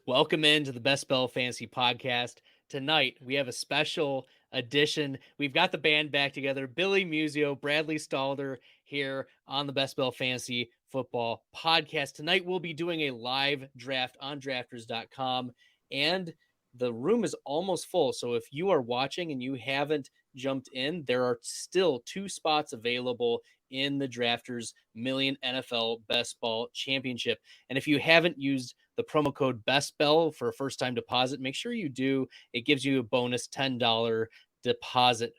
Welcome into the Bestball Fantasy Podcast. Tonight, we have a special edition. We've got the band back together. Billy Muzio, Bradley Stalder here on the Bestball Fantasy Football Podcast. Tonight, we'll be doing a live draft on drafters.com, and the room is almost full. So if you are watching and you haven't jumped in, there are still 2 spots available in the Drafters Million NFL Best Ball Championship. And if you haven't used the promo code Bestball for a first-time deposit, make sure you do. It gives you a bonus $10 deposit.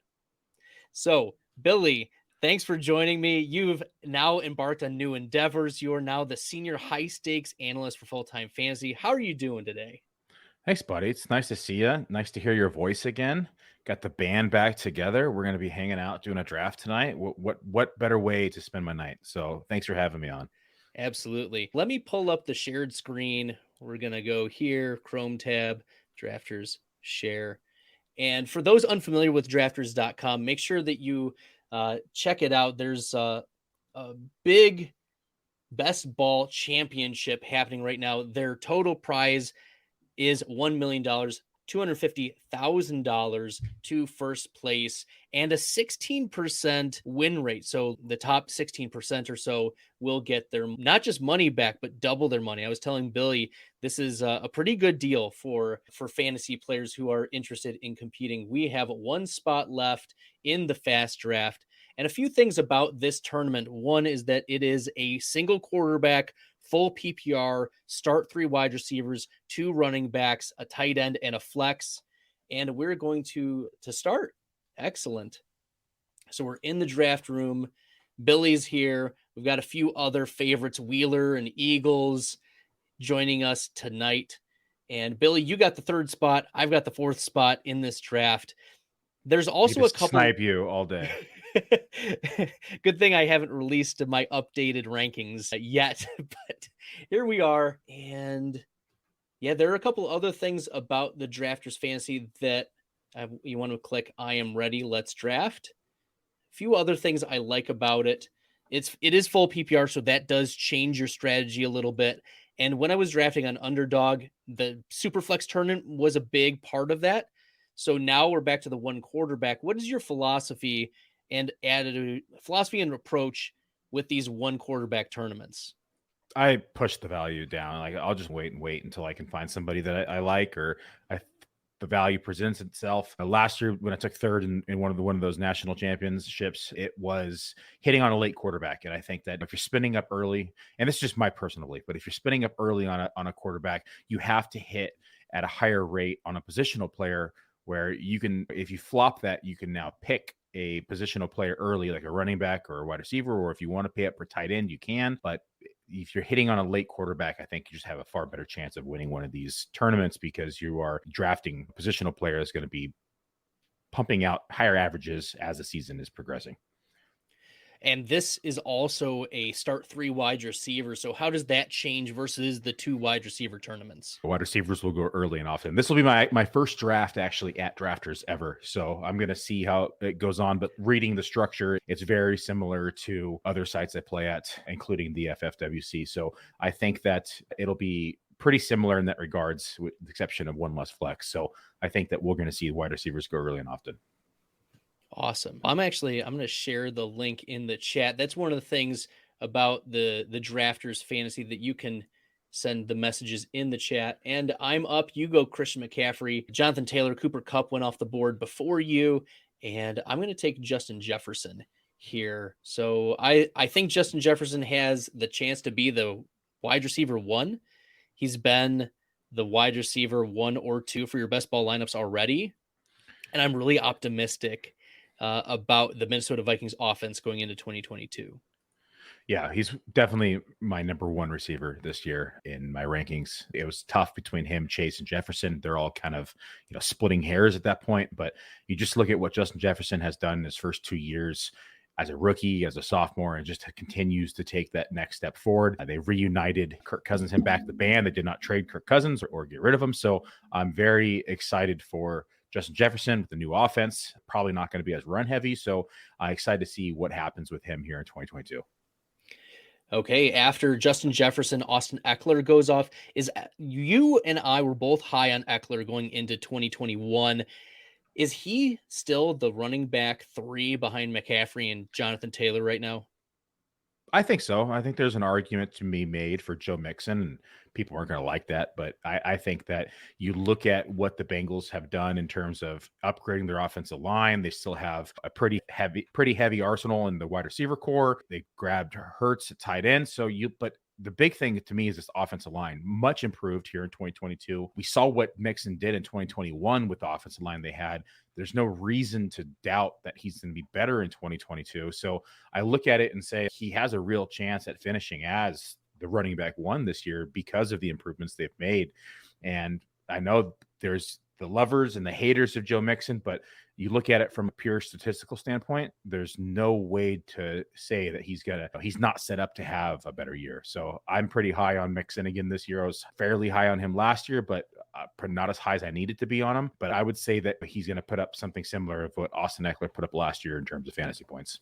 So, Billy, thanks for joining me. You've now embarked on new endeavors. You are now the senior high-stakes analyst for Fulltime Fantasy. How are you doing today? Thanks, buddy. It's nice to see you. Nice to hear your voice again. Got the band back together. We're going to be hanging out doing a draft tonight. What better way to spend my night? So thanks for having me on. Absolutely. Let me pull up the shared screen. We're going to go here, Chrome tab, Drafters, share. And for those unfamiliar with drafters.com, make sure that you check it out. There's a big best ball championship happening right now. Their total prize is $1 million, $250,000 to first place, and a 16% win rate. So the top 16% or so will get their not just money back, but double their money. I was telling Billy, this is a pretty good deal for fantasy players who are interested in competing. We have 1 spot left in the fast draft. And a few things about this tournament. One is that it is a single quarterback, full PPR, start 3 wide receivers, 2 running backs, a tight end, and a flex. And we're going to start. Excellent. So we're in the draft room. Billy's here. We've got a few other favorites, Wheeler and Eagles, joining us tonight. And Billy, you got the 3rd spot. I've got the 4th spot in this draft. There's also a couple. Snipe you all day. Good thing I haven't released my updated rankings yet, but here we are. And yeah, there are a couple other things about the Drafters Fantasy that you want to click I am ready, let's draft. A few other things I like about it. It is full PPR, so that does change your strategy a little bit. And when I was drafting on Underdog, the Superflex tournament was a big part of that. So now we're back to the 1 quarterback. What is your philosophy and attitude, philosophy and approach with these 1 quarterback tournaments? I push the value down. Like I'll just wait until I can find somebody that I like, or the value presents itself. Last year, when I took 3rd in one of those national championships, it was hitting on a late quarterback. And I think that if you're spinning up early, and this is just my personal belief, but if you're spinning up early on a quarterback, you have to hit at a higher rate on a positional player, where you can, if you flop that, you can now pick a positional player early, like a running back or a wide receiver, or if you want to pay up for tight end, you can. But if you're hitting on a late quarterback, I think you just have a far better chance of winning one of these tournaments, because you are drafting a positional player that's going to be pumping out higher averages as the season is progressing. And this is also a start 3 wide receiver. So how does that change versus the 2 wide receiver tournaments? Wide receivers will go early and often. This will be my first draft actually at Drafters ever. So I'm going to see how it goes on. But reading the structure, it's very similar to other sites I play at, including the FFWC. So I think that it'll be pretty similar in that regards, with the exception of 1 less flex. So I think that we're going to see wide receivers go early and often. Awesome. I'm going to share the link in the chat. That's one of the things about the Drafters Fantasy, that you can send the messages in the chat. And I'm up. You go, Christian McCaffrey. Jonathan Taylor, Cooper Kupp went off the board before you. And I'm going to take Justin Jefferson here. So I think Justin Jefferson has the chance to be the wide receiver 1. He's been the wide receiver 1 or 2 for your best ball lineups already. And I'm really optimistic about the Minnesota Vikings offense going into 2022. Yeah, he's definitely my number 1 receiver this year in my rankings. It was tough between him, Chase, and Jefferson. They're all kind of, splitting hairs at that point. But you just look at what Justin Jefferson has done in his first 2 years as a rookie, as a sophomore, and just continues to take that next step forward. They reunited Kirk Cousins and back the band. They did not trade Kirk Cousins or get rid of him. So I'm very excited for Justin Jefferson with the new offense. Probably not going to be as run heavy. So I'm excited to see what happens with him here in 2022. Okay, after Justin Jefferson, Austin Eckler goes off. Is you and I were both high on Eckler going into 2021. Is he still the running back 3 behind McCaffrey and Jonathan Taylor right now? I think so. I think there's an argument to be made for Joe Mixon, and people aren't going to like that. But I think that you look at what the Bengals have done in terms of upgrading their offensive line. They still have a pretty heavy arsenal in the wide receiver core. They grabbed Hurts at tight end. But the big thing to me is this offensive line, much improved here in 2022. We saw what Mixon did in 2021 with the offensive line they had. There's no reason to doubt that he's going to be better in 2022. So I look at it and say he has a real chance at finishing as the running back 1 this year because of the improvements they've made. And I know there's the lovers and the haters of Joe Mixon, but you look at it from a pure statistical standpoint, there's no way to say that he's not set up to have a better year. So I'm pretty high on Mixon again this year. I was fairly high on him last year, but not as high as I needed to be on him. But I would say that he's going to put up something similar of what Austin Eckler put up last year in terms of fantasy points.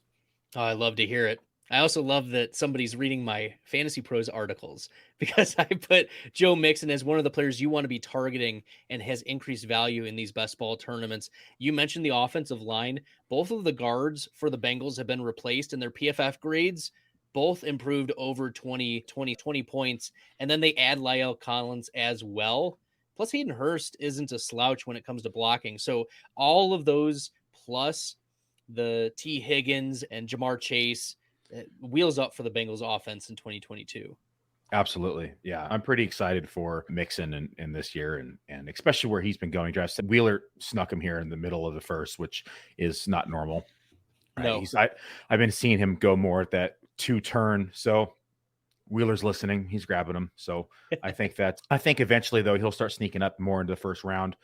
Oh, I love to hear it. I also love that somebody's reading my Fantasy Pros articles because I put Joe Mixon as one of the players you want to be targeting and has increased value in these best ball tournaments. You mentioned the offensive line. Both of the guards for the Bengals have been replaced, and their PFF grades both improved over 20 points. And then they add Lyle Collins as well. Plus, Hayden Hurst isn't a slouch when it comes to blocking. So all of those plus the T. Higgins and Jamar Chase wheels up for the Bengals offense in 2022. Absolutely. Yeah. I'm pretty excited for Mixon in this year and especially where he's been going. Wheeler snuck him here in the middle of the first, which is not normal. Right? No. I've been seeing him go more at that 2 turn. So Wheeler's listening. He's grabbing him. So I think eventually though, he'll start sneaking up more into the first round.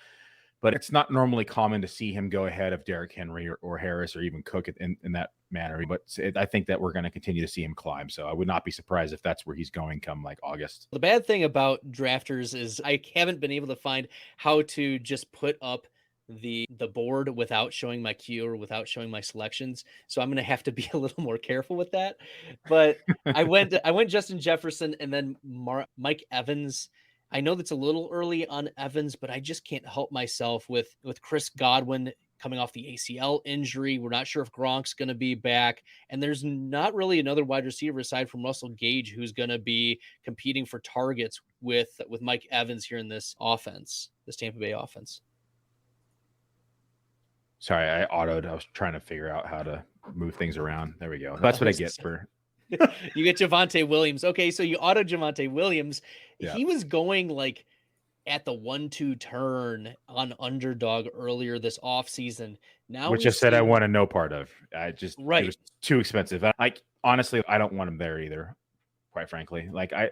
But it's not normally common to see him go ahead of Derrick Henry or Harris or even Cook in that manner. But I think that we're going to continue to see him climb. So I would not be surprised if that's where he's going come like August. The bad thing about drafters is I haven't been able to find how to just put up the board without showing my queue or without showing my selections. So I'm going to have to be a little more careful with that. But I went Justin Jefferson and then Mike Evans. I know that's a little early on Evans, but I just can't help myself with Chris Godwin coming off the ACL injury. We're not sure if Gronk's going to be back. And there's not really another wide receiver aside from Russell Gage who's going to be competing for targets with Mike Evans here in this offense, this Tampa Bay offense. Sorry, I autoed. I was trying to figure out how to move things around. There we go. That's what I get for... You get Javonte Williams. Okay, so you auto Javonte Williams. Yeah. He was going like at the 1-2 turn on underdog earlier this offseason. Now, which I said I want no part of. It was too expensive. Honestly, I don't want him there either. Quite frankly, like I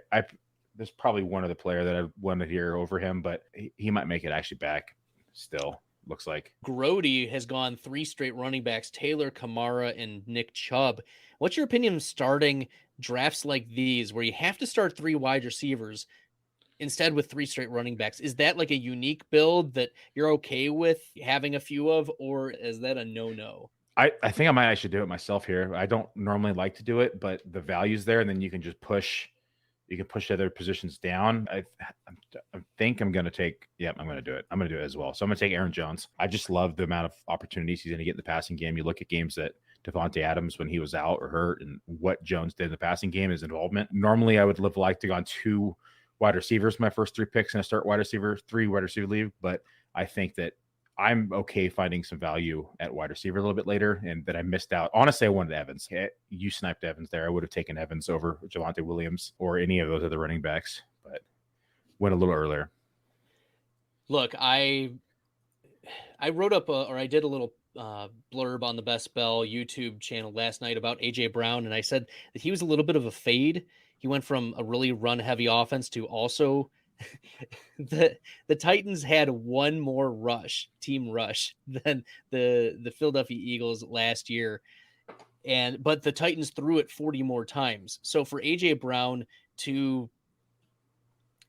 there's probably one other player that I wanted here over him, but he might make it actually back. Still looks like Grody has gone 3 straight running backs: Taylor, Kamara, and Nick Chubb. What's your opinion of starting drafts like these where you have to start 3 wide receivers instead with 3 straight running backs? Is that like a unique build that you're okay with having a few of, or is that a no-no? I think I might actually do it myself here. I don't normally like to do it, but the value's there, and then you can just push. You can push other positions down. I think I'm going to take. Yeah, I'm going to do it. I'm going to do it as well. So I'm going to take Aaron Jones. I just love the amount of opportunities he's going to get in the passing game. You look at games that Devontae Adams when he was out or hurt, and what Jones did in the passing game, his involvement. Normally, I would like to go on 2 wide receivers my first 3 picks and I start 3 wide receiver league. But I think that I'm okay finding some value at wide receiver a little bit later, and that I missed out. Honestly, I wanted Evans. You sniped Evans there. I would have taken Evans over Javonte Williams or any of those other running backs, but went a little earlier. Look, I wrote up or I did a little blurb on the Best Bell YouTube channel last night about AJ Brown, and I said that he was a little bit of a fade. He went from a really run-heavy offense to also the Titans had one more team rush than the Philadelphia Eagles last year, but the Titans threw it 40 more times. So for AJ Brown to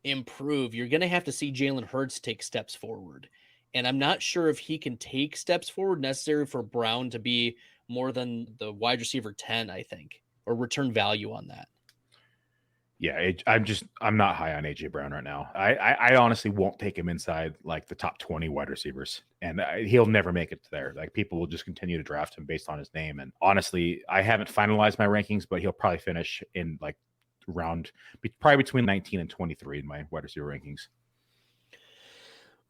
improve, you're going to have to see Jalen Hurts take steps forward. And I'm not sure if he can take steps forward necessary for Brown to be more than the wide receiver 10, I think, or return value on that. Yeah, I'm not high on AJ Brown right now. I honestly won't take him inside like the top 20 wide receivers, and he'll never make it there. Like people will just continue to draft him based on his name. And honestly, I haven't finalized my rankings, but he'll probably finish in like probably between 19 and 23 in my wide receiver rankings.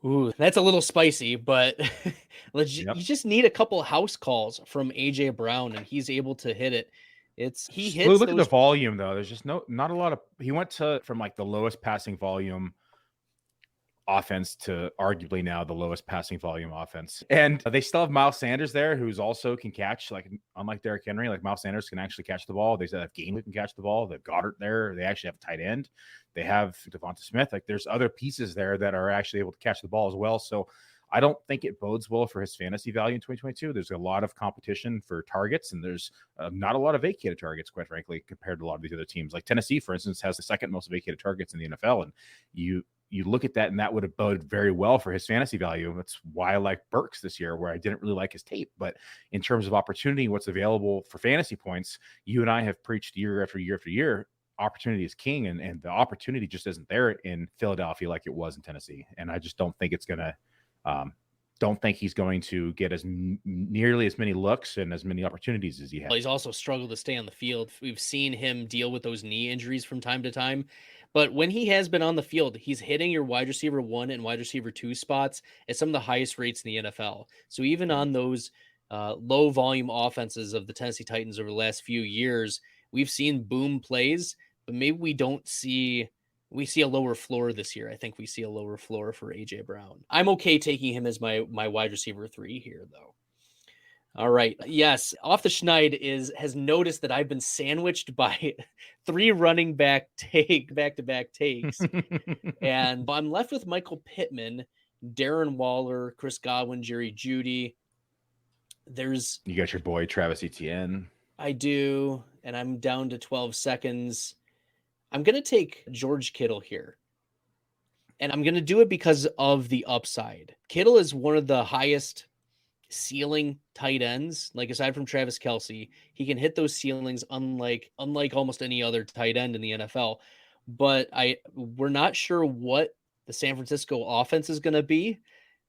Ooh, that's a little spicy, but you just need a couple house calls from AJ Brown, and he's able to hit it. He hits. Look at the volume though. There's just not a lot of. He went from like the lowest passing volume offense to arguably now the lowest passing volume offense. And they still have Miles Sanders there, who's also can catch, like unlike Derrick Henry, like Miles Sanders can actually catch the ball. They still have Game who can catch the ball. They've Goddard there. They actually have a tight end. They have Devonta Smith. Like there's other pieces there that are actually able to catch the ball as well. So I don't think it bodes well for his fantasy value in 2022. There's a lot of competition for targets, and there's not a lot of vacated targets, quite frankly, compared to a lot of these other teams. Like Tennessee, for instance, has the second most vacated targets in the NFL, and you look at that, and that would have boded very well for his fantasy value. That's why I like Burks this year, where I didn't really like his tape. But in terms of opportunity, what's available for fantasy points, you and I have preached year after year after year, opportunity is king, and the opportunity just isn't there in Philadelphia like it was in Tennessee. And I just don't think it's going to don't think he's going to get nearly as many looks and as many opportunities as he has. He's also struggled to stay on the field. We've seen him deal with those knee injuries from time to time. But when he has been on the field, he's hitting your wide receiver 1 and wide receiver 2 spots at some of the highest rates in the NFL. So even on those low volume offenses of the Tennessee Titans over the last few years, we've seen boom plays, but maybe we see a lower floor this year. I think we see a lower floor for AJ Brown. I'm okay taking him as my wide receiver 3 here, though. All right. Yes. Off the Schneid has noticed that I've been sandwiched by 3 running back back-to-back takes. And I'm left with Michael Pittman, Darren Waller, Chris Godwin, Jerry Jeudy. You got your boy Travis Etienne. I do. And I'm down to 12 seconds. I'm going to take George Kittle here. And I'm going to do it because of the upside. Kittle is one of the highest ceiling tight ends. Like aside from Travis Kelce, he can hit those ceilings unlike almost any other tight end in the NFL. But we're not sure what the San Francisco offense is going to be.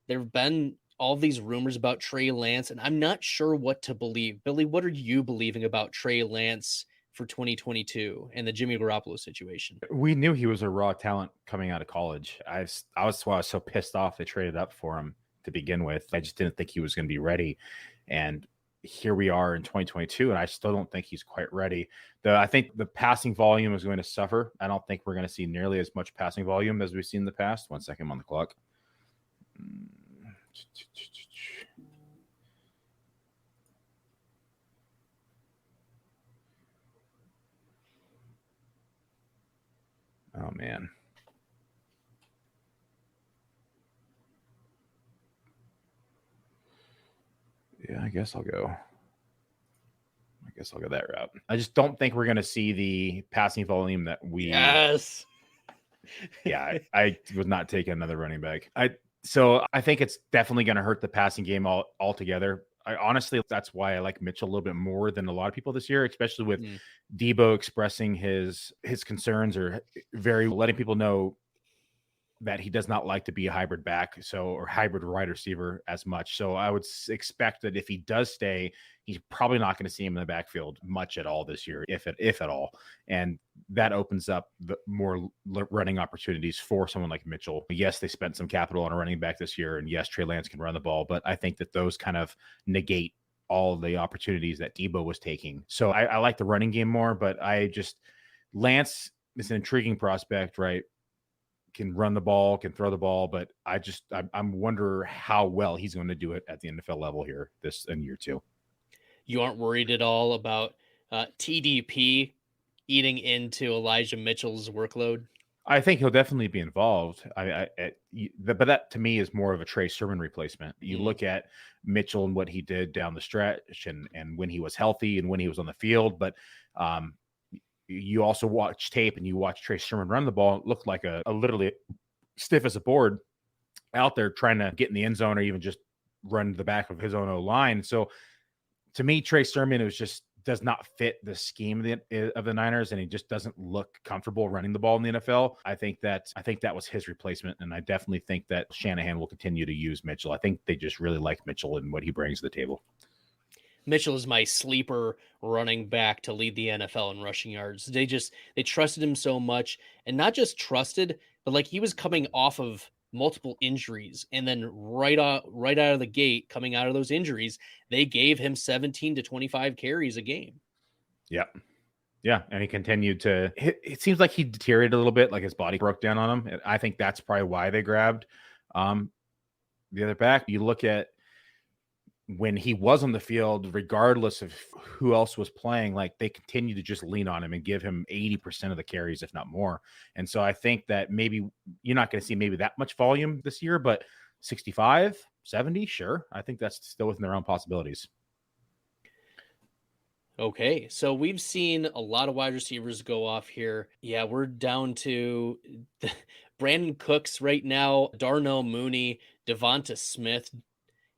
There have been all these rumors about Trey Lance, and I'm not sure what to believe. Billy, what are you believing about Trey Lance for 2022 and the Jimmy Garoppolo situation? We knew he was a raw talent coming out of college. I was so pissed off they traded up for him to begin with. I just didn't think he was going to be ready. And here we are in 2022, and I still don't think he's quite ready. I think the passing volume is going to suffer. I don't think we're going to see nearly as much passing volume as we've seen in the past. 1 second, I'm on the clock. Oh, man. Yeah, I guess I'll go that route. I just don't think we're going to see the passing volume that we. Yes. Yeah, I was not taking another running back. So I think it's definitely going to hurt the passing game altogether. Honestly, that's why I like Mitchell a little bit more than a lot of people this year, especially with Debo expressing his concerns or letting people know that he does not like to be a hybrid back, or hybrid wide receiver as much. So I would expect that if he does stay, he's probably not going to see him in the backfield much at all this year, if at all. And that opens up the more running opportunities for someone like Mitchell. Yes, they spent some capital on a running back this year, and yes, Trey Lance can run the ball, but I think that those kind of negate all the opportunities that Debo was taking. So I like the running game more, but Lance is an intriguing prospect, right? Can run the ball, can throw the ball, but I'm wonder how well he's going to do it at the NFL level here in year 2. You aren't worried at all about TDP eating into Elijah Mitchell's workload? I think he'll definitely be involved. But that to me is more of a Trey Sermon replacement. You look at Mitchell and what he did down the stretch, and when he was healthy and when he was on the field, but you also watch tape and you watch Trey Sermon run the ball. It looked like a literally stiff as a board out there trying to get in the end zone or even just run the back of his own line. So to me, Trey Sermon, it was just does not fit the scheme of the Niners, and he just doesn't look comfortable running the ball in the NFL. I think that was his replacement, and I definitely think that Shanahan will continue to use Mitchell. I think they just really like Mitchell and what he brings to the table. Mitchell is my sleeper running back to lead the NFL in rushing yards. They trusted him so much, and not just trusted, but like he was coming off of multiple injuries, and then right out of the gate, coming out of those injuries, they gave him 17 to 25 carries a game. Yeah, and he continued to. It seems like he deteriorated a little bit, like his body broke down on him. I think that's probably why they grabbed the other back. You look at when he was on the field, regardless of who else was playing, like they continue to just lean on him and give him 80% of the carries, if not more. And so I think that maybe you're not going to see maybe that much volume this year, but 65, 70, sure. I think that's still within their own possibilities. Okay, so we've seen a lot of wide receivers go off here. Yeah, we're down to Brandon Cooks right now, Darnell Mooney, Devonta Smith,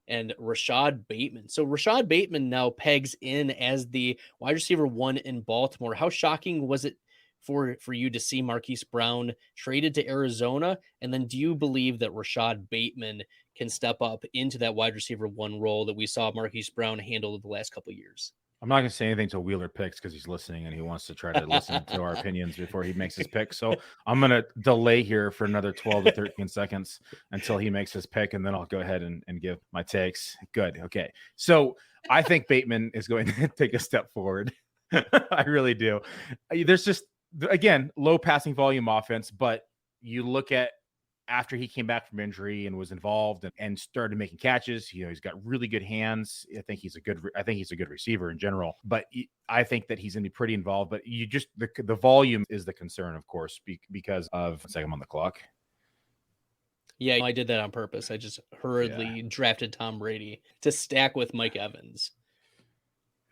and Rashad Bateman. So Rashad Bateman now pegs in as the wide receiver 1 in Baltimore. How shocking was it for you to see Marquise Brown traded to Arizona? And then do you believe that Rashad Bateman can step up into that wide receiver 1 role that we saw Marquise Brown handle the last couple of years? I'm not going to say anything till Wheeler picks because he's listening and he wants to try to listen to our opinions before he makes his pick. So I'm going to delay here for another 12 to 13 seconds until he makes his pick, and then I'll go ahead and give my takes. Good. Okay. So I think Bateman is going to take a step forward. I really do. There's just, again, low passing volume offense, but you look at after he came back from injury and was involved and started making catches, he's got really good hands. I think he's a good receiver in general, but I think that he's going to be pretty involved, but the volume is the concern, of course, because of, one second, I'm on the clock. Yeah, I did that on purpose. I just hurriedly drafted Tom Brady to stack with Mike Evans.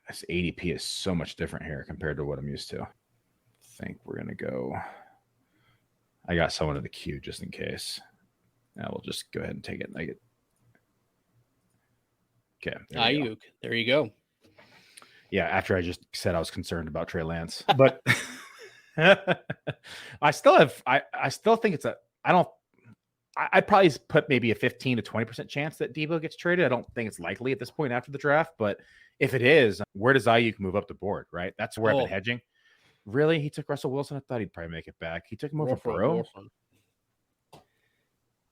This ADP is so much different here compared to what I'm used to. I think we're going to go. I got someone in the queue just in case. I will just go ahead and take it. Okay. Ayuk. There you go. Yeah, after I just said I was concerned about Trey Lance. But I still think I'd probably put maybe a 15 to 20% chance that Debo gets traded. I don't think it's likely at this point after the draft, but if it is, where does Ayuk move up the board, right? That's where I've been hedging. Really? He took Russell Wilson? I thought he'd probably make it back. He took him over Burrow?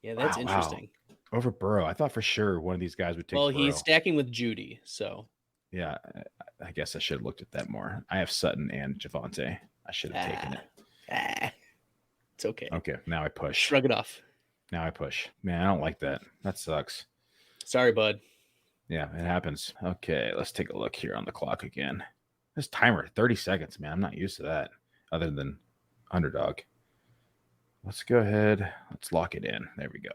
Yeah, that's interesting. Wow. Over Burrow. I thought for sure one of these guys would take Burrow. He's stacking with Judy, so. Yeah, I guess I should have looked at that more. I have Sutton and Javonte. I should have taken it. It's okay. Okay, now I push. Shrug it off. Now I push. Man, I don't like that. That sucks. Sorry, bud. Yeah, it happens. Okay, let's take a look here on the clock again. This timer, 30 seconds, man. I'm not used to that other than underdog. Let's go ahead. Let's lock it in. There we go.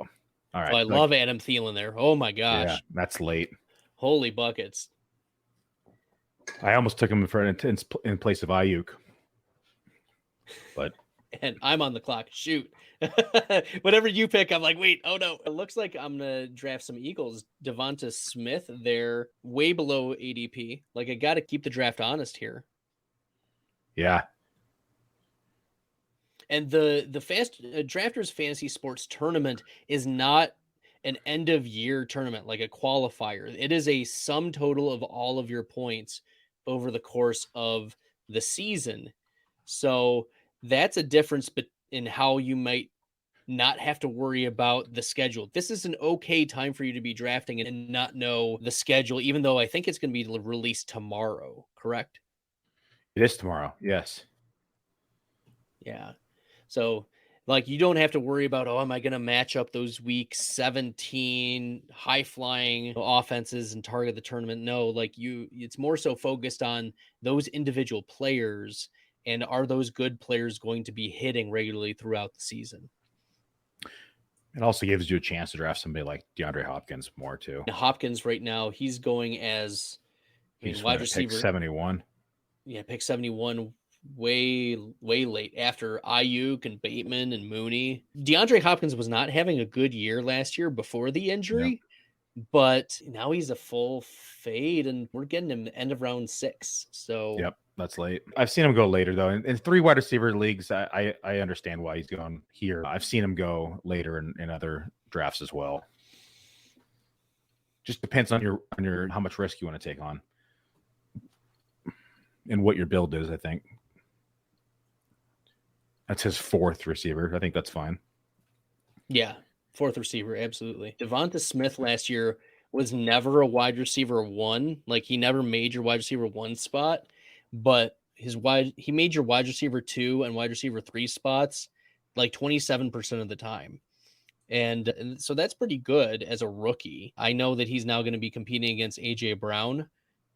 All right. I love Adam Thielen there. Oh, my gosh. Yeah, that's late. Holy buckets. I almost took him in place of Ayuk. But and I'm on the clock. Shoot. Whatever you pick, I'm like, wait, oh no. It looks like I'm going to draft some Eagles. Devonta Smith, they're way below ADP. Like, I got to keep the draft honest here. Yeah. And the Drafters Fantasy Sports Tournament is not an end of year tournament, like a qualifier. It is a sum total of all of your points over the course of the season. So that's a difference in how you might not have to worry about the schedule. This is an okay time for you to be drafting and not know the schedule, even though I think it's going to be released tomorrow, correct? It is tomorrow. Yes. Yeah. So like, you don't have to worry about, am I going to match up those week 17 high flying offenses and target the tournament? No, like it's more so focused on those individual players. And are those good players going to be hitting regularly throughout the season? It also gives you a chance to draft somebody like DeAndre Hopkins more too. Hopkins right now, he's going as wide receiver. Pick 71. Yeah, pick 71 way late after Ayuk and Bateman and Mooney. DeAndre Hopkins was not having a good year last year before the injury. but now he's a full fade, and we're getting him end of round 6. So Yep, that's late. I've seen him go later though. In 3 wide receiver leagues, I understand why he's going here. I've seen him go later in other drafts as well. Just depends on your how much risk you want to take on and what your build is. I think that's his 4th receiver. I think that's fine. yeah, 4th receiver, absolutely. Devonta Smith last year was never a wide receiver 1. Like, he never made your wide receiver 1 spot, but he made your wide receiver 2 and wide receiver 3 spots like 27% of the time. And so that's pretty good as a rookie. I know that he's now going to be competing against AJ Brown,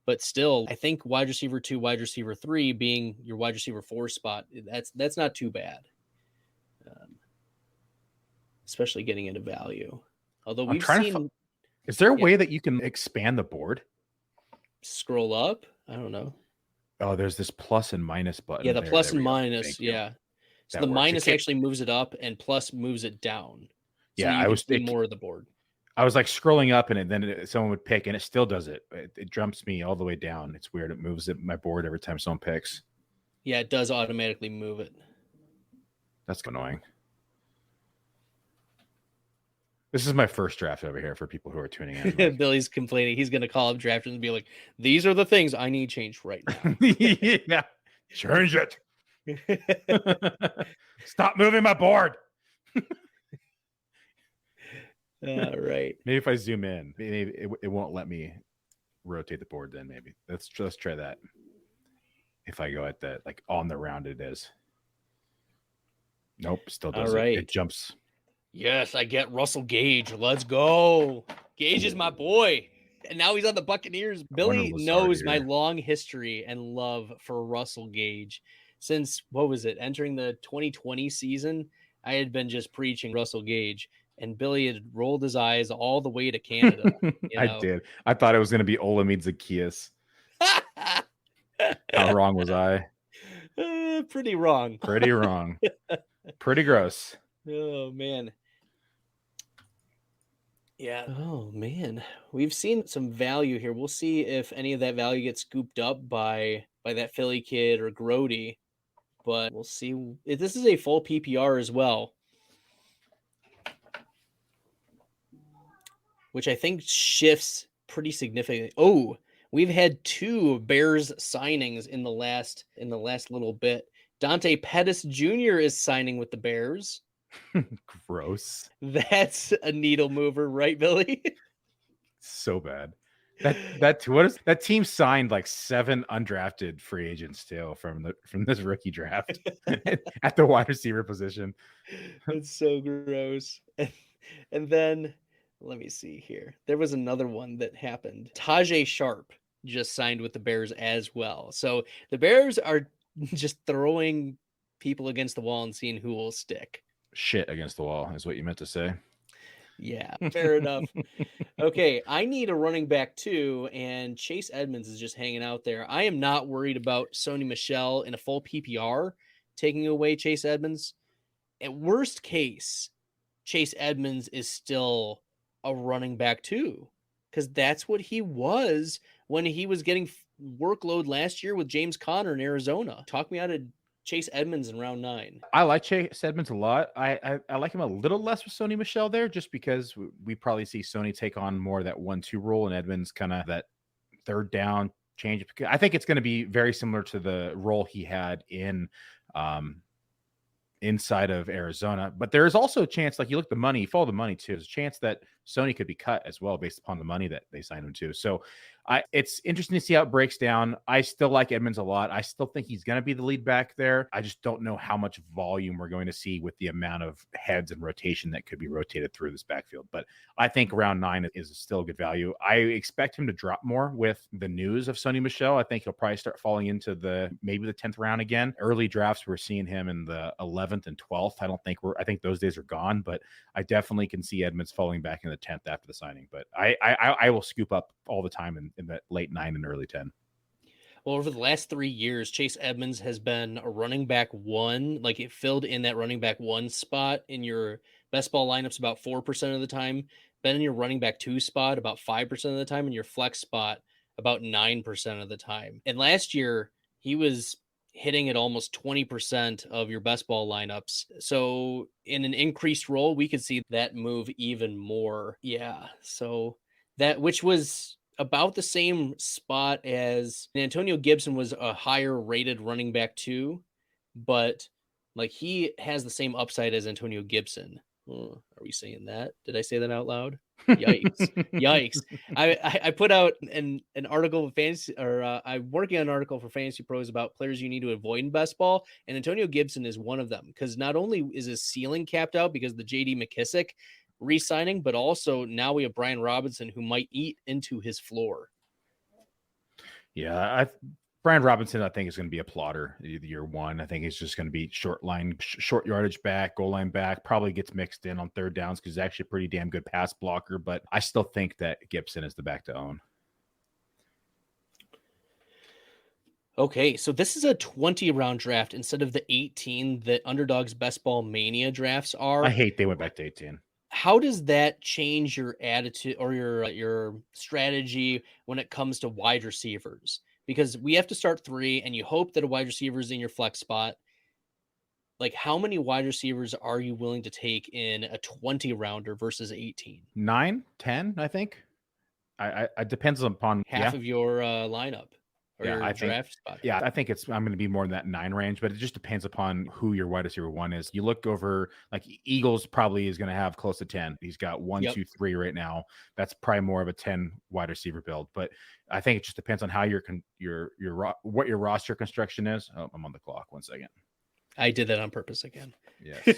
but still, I think wide receiver 2, wide receiver 3 being your wide receiver 4 spot, that's not too bad. Especially getting into value. Although we've seen, is there a way that you can expand the board? Scroll up? I don't know. Oh, there's this plus and minus button. Yeah, the plus and minus. Yeah. So the minus actually moves it up and plus moves it down. So yeah, I was thinking more of the board. I was like scrolling up and then someone would pick and it still does it. It jumps me all the way down. It's weird. It moves my board every time someone picks. Yeah, it does automatically move it. That's annoying. This is my first draft over here for people who are tuning in. Billy's complaining. He's going to call up drafters and be like, these are the things I need changed right now. Yeah. Change it. Stop moving my board. All right. Maybe if I zoom in, maybe it won't let me rotate the board then maybe. Let's try that. If I go at that, like on the round it is. Nope, still doesn't. All right. It jumps. Yes, I get Russell Gage. Let's go. Gage is my boy. And now he's on the Buccaneers. Billy knows my long history and love for Russell Gage. Since, what was it, entering the 2020 season, I had been just preaching Russell Gage. And Billy had rolled his eyes all the way to Canada. I did. I thought it was going to be Olamide Zacchaeus. How wrong was I? Pretty wrong. Pretty wrong. Pretty gross. Oh, man. Yeah. Oh, man. We've seen some value here. We'll see if any of that value gets scooped up by that Philly kid or Grody. But we'll see. This is a full PPR as well, which I think shifts pretty significantly. Oh, we've had 2 Bears signings in the last little bit. Dante Pettis Jr. is signing with the Bears. Gross. That's a needle mover, right, Billy? So bad. That team signed like 7 undrafted free agents too from this rookie draft at the wide receiver position. That's so gross. And then let me see here. There was another one that happened. Tajay Sharp just signed with the Bears as well. So the Bears are just throwing people against the wall and seeing who will stick. Shit against the wall is what you meant to say. Yeah, fair enough. Okay, I need a running back too, and Chase Edmonds is just hanging out there. I am not worried about Sony Michel in a full PPR taking away Chase Edmonds. At worst case, Chase Edmonds is still a running back too, because that's what he was when he was getting workload last year with James Conner in Arizona. Talk me out of Chase Edmonds in round 9. I like Chase Edmonds a lot. I like him a little less with Sony Michel there, just because we probably see Sony take on more of that 1-2 role and Edmonds kind of that third down change. I think it's going to be very similar to the role he had in inside of Arizona. But there is also a chance, like you look at the money, follow the money too. There's a chance that Sony could be cut as well based upon the money that they signed him to. So it's interesting to see how it breaks down. I still like Edmonds a lot. I still think he's going to be the lead back there. I just don't know how much volume we're going to see with the amount of heads and rotation that could be rotated through this backfield. But I think round 9 is still a good value. I expect him to drop more with the news of Sony Michel. I think he'll probably start falling into maybe the 10th round again. Early drafts, we're seeing him in the 11th and 12th. I think those days are gone, but I definitely can see Edmonds falling back in the 10th after the signing. But I will scoop up all the time in that late 9 and early 10. Well, over the last 3 years, Chase Edmonds has been a running back 1. Like, it filled in that running back 1 spot in your Best ball lineups about 4% of the time. Been in your running back 2 spot about 5% of the time, and your flex spot about 9% of the time. And last year, he was hitting at almost 20% of your best ball lineups. So in an increased role, we could see that move even more. Yeah. So that, which was about the same spot as Antonio Gibson, was a higher rated running back too, but like he has the same upside as Antonio Gibson. Are we saying that? Did I say that out loud? Yikes. Yikes. I put out an article of fantasy, or I'm working on an article for Fantasy Pros about players you need to avoid in best ball, and Antonio Gibson is one of them, because not only is his ceiling capped out because the JD McKissick re-signing, but also now we have Brian Robinson, who might eat into his floor. Yeah, Brian Robinson, I think, is going to be a plotter year one. I think he's just going to be short yardage back, goal line back, probably gets mixed in on third downs because he's actually a pretty damn good pass blocker. But I still think that Gibson is the back to own. Okay, so this is a 20-round draft instead of the 18 that Underdog's Best Ball Mania drafts are. I hate they went back to 18. How does that change your attitude or your strategy when it comes to wide receivers? Because we have to start 3, and you hope that a wide receiver is in your flex spot. Like, how many wide receivers are you willing to take in a 20-rounder versus 18? 9, 10, I think. I depends upon half of your lineup. Or your draft spot. Yeah, I think I'm going to be more in that 9 range, but it just depends upon who your wide receiver 1 is. You look over, like Eagles probably is going to have close to 10. He's got 1, 2, 3 right now. That's probably more of a 10 wide receiver build. But I think it just depends on how what your roster construction is. Oh, I'm on the clock. 1 second. I did that on purpose again. Yes.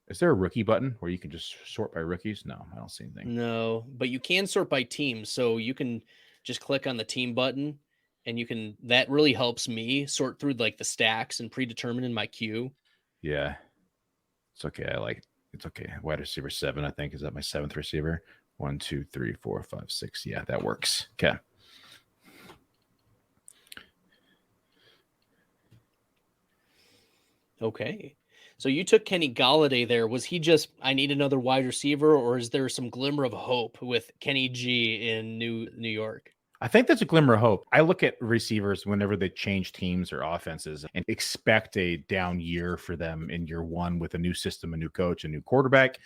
Is there a rookie button where you can just sort by rookies? No, I don't see anything. No, but you can sort by team. So you can just click on the team button, and that really helps me sort through like the stacks and predetermine in my queue. Yeah. It's okay. It's okay. Wide receiver 7, I think. Is that my 7th receiver? 1, 2, 3, 4, 5, 6. Yeah, that works. Okay. Okay. So you took Kenny Golladay there. Was he just, I need another wide receiver, or is there some glimmer of hope with Kenny G in New York? I think that's a glimmer of hope. I look at receivers whenever they change teams or offenses and expect a down year for them in year 1 with a new system, a new coach, a new quarterback.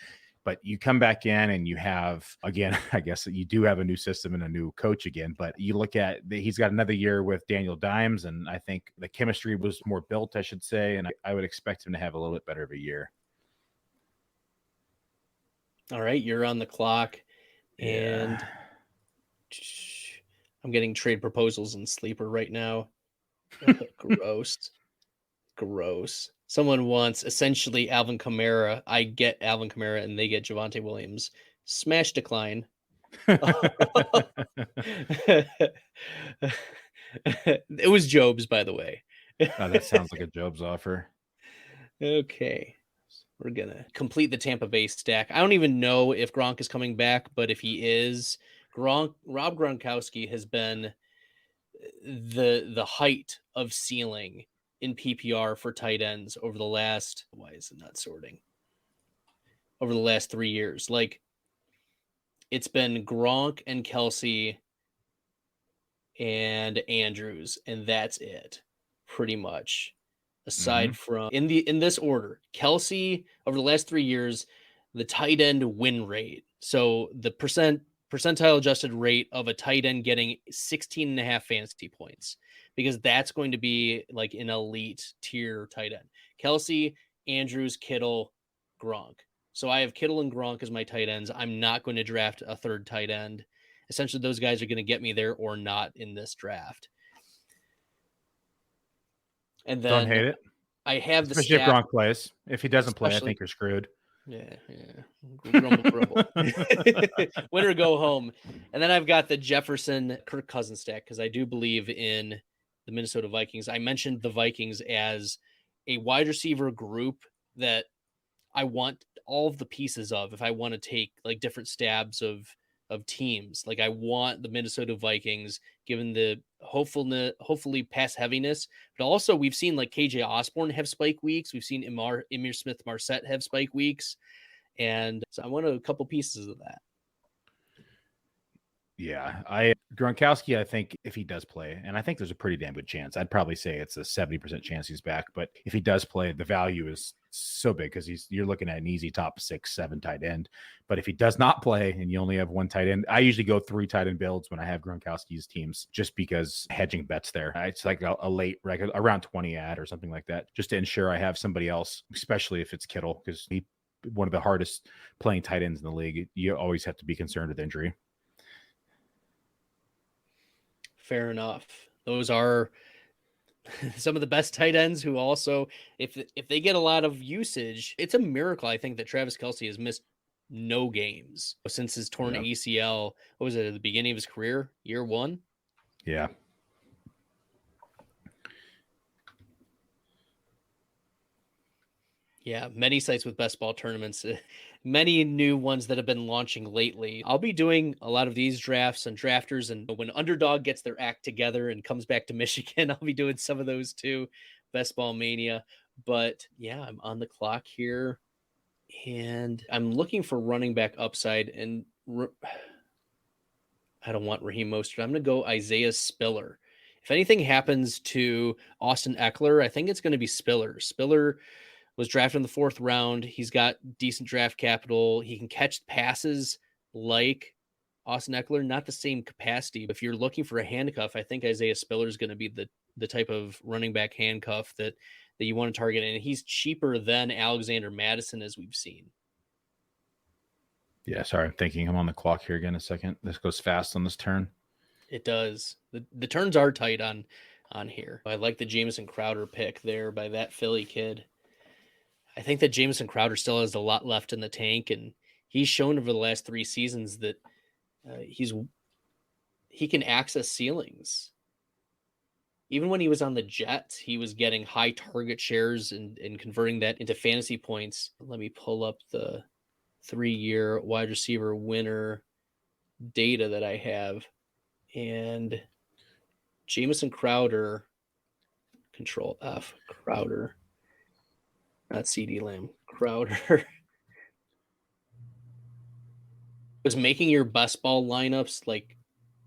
But you come back in and you have, again, I guess you do have a new system and a new coach again, but you look at, he's got another year with Daniel Dimes, and I think the chemistry was more built, I should say, and I would expect him to have a little bit better of a year. All right, you're on the clock, and I'm getting trade proposals in Sleeper right now. Gross. Someone wants essentially Alvin Kamara. I get Alvin Kamara, and they get Javonte Williams. Smash decline. It was Job's, by the way. Oh, that sounds like a Job's offer. Okay. We're going to complete the Tampa Bay stack. I don't even know if Gronk is coming back, but if he is, Rob Gronkowski has been the height of ceiling in PPR for tight ends over the last, why is it not sorting? Over the last 3 years. Like, it's been Gronk and Kelsey and Andrews, and that's it, pretty much. Aside from in this order, Kelsey over the last 3 years, the tight end win rate. So the percentile adjusted rate of a tight end getting 16.5 fantasy points, because that's going to be like an elite tier tight end. Kelsey, Andrews, Kittle, Gronk. So I have Kittle and Gronk as my tight ends. I'm not going to draft a third tight end. Essentially, those guys are going to get me there or not in this draft. And then don't hate it. I have especially if Gronk plays. If he doesn't play, I think you're screwed. Yeah. Grumble. Win or go home. And then I've got the Jefferson Kirk Cousins stack, because I do believe in the Minnesota Vikings. I mentioned the Vikings as a wide receiver group that I want all of the pieces of if I want to take like different stabs of of teams. Like I want the Minnesota Vikings, given the hopefully pass heaviness, but also we've seen like KJ Osborne have spike weeks. We've seen Emir Smith-Marset have spike weeks. And so I want a couple pieces of that. Yeah, Gronkowski, I think if he does play, and I think there's a pretty damn good chance, I'd probably say it's a 70% chance he's back. But if he does play, the value is so big because you're looking at an easy top 6-7 tight end. But if he does not play and you only have one tight end, I usually go 3 tight end builds when I have Gronkowski's teams, just because hedging bets there. It's like a late, like around 20 ad or something like that, just to ensure I have somebody else, especially if it's Kittle, because he one of the hardest playing tight ends in the league. You always have to be concerned with injury. Fair enough. Those are some of the best tight ends who also, if they get a lot of usage, it's a miracle, I think, that Travis Kelce has missed no games since his torn ACL. What was it, at the beginning of his career, year 1? Yeah. Yeah, many sites with best ball tournaments, many new ones that have been launching lately. I'll be doing a lot of these drafts and drafters, and when Underdog gets their act together and comes back to Michigan, I'll be doing some of those too, Best Ball Mania. But yeah, I'm on the clock here, and I'm looking for running back upside, and I don't want Raheem Mostert. I'm going to go Isaiah Spiller. If anything happens to Austin Eckler, I think it's going to be Spiller. Spiller was drafted in the 4th round. He's got decent draft capital. He can catch passes like Austin Eckler, not the same capacity. If you're looking for a handcuff, I think Isaiah Spiller is going to be the type of running back handcuff that you want to target. And he's cheaper than Alexander Madison, as we've seen. Yeah, sorry, I'm thinking. I'm on the clock here again a second. This goes fast on this turn. It does. The turns are tight on here. I like the Jameson Crowder pick there by that Philly kid. I think that Jameson Crowder still has a lot left in the tank, and he's shown over the last 3 seasons that he can access ceilings. Even when he was on the Jets, he was getting high target shares and converting that into fantasy points. Let me pull up the 3-year wide receiver winner data that I have. And Jameson Crowder, Control F, Crowder. Not CeeDee Lamb, Crowder was making your best ball lineups like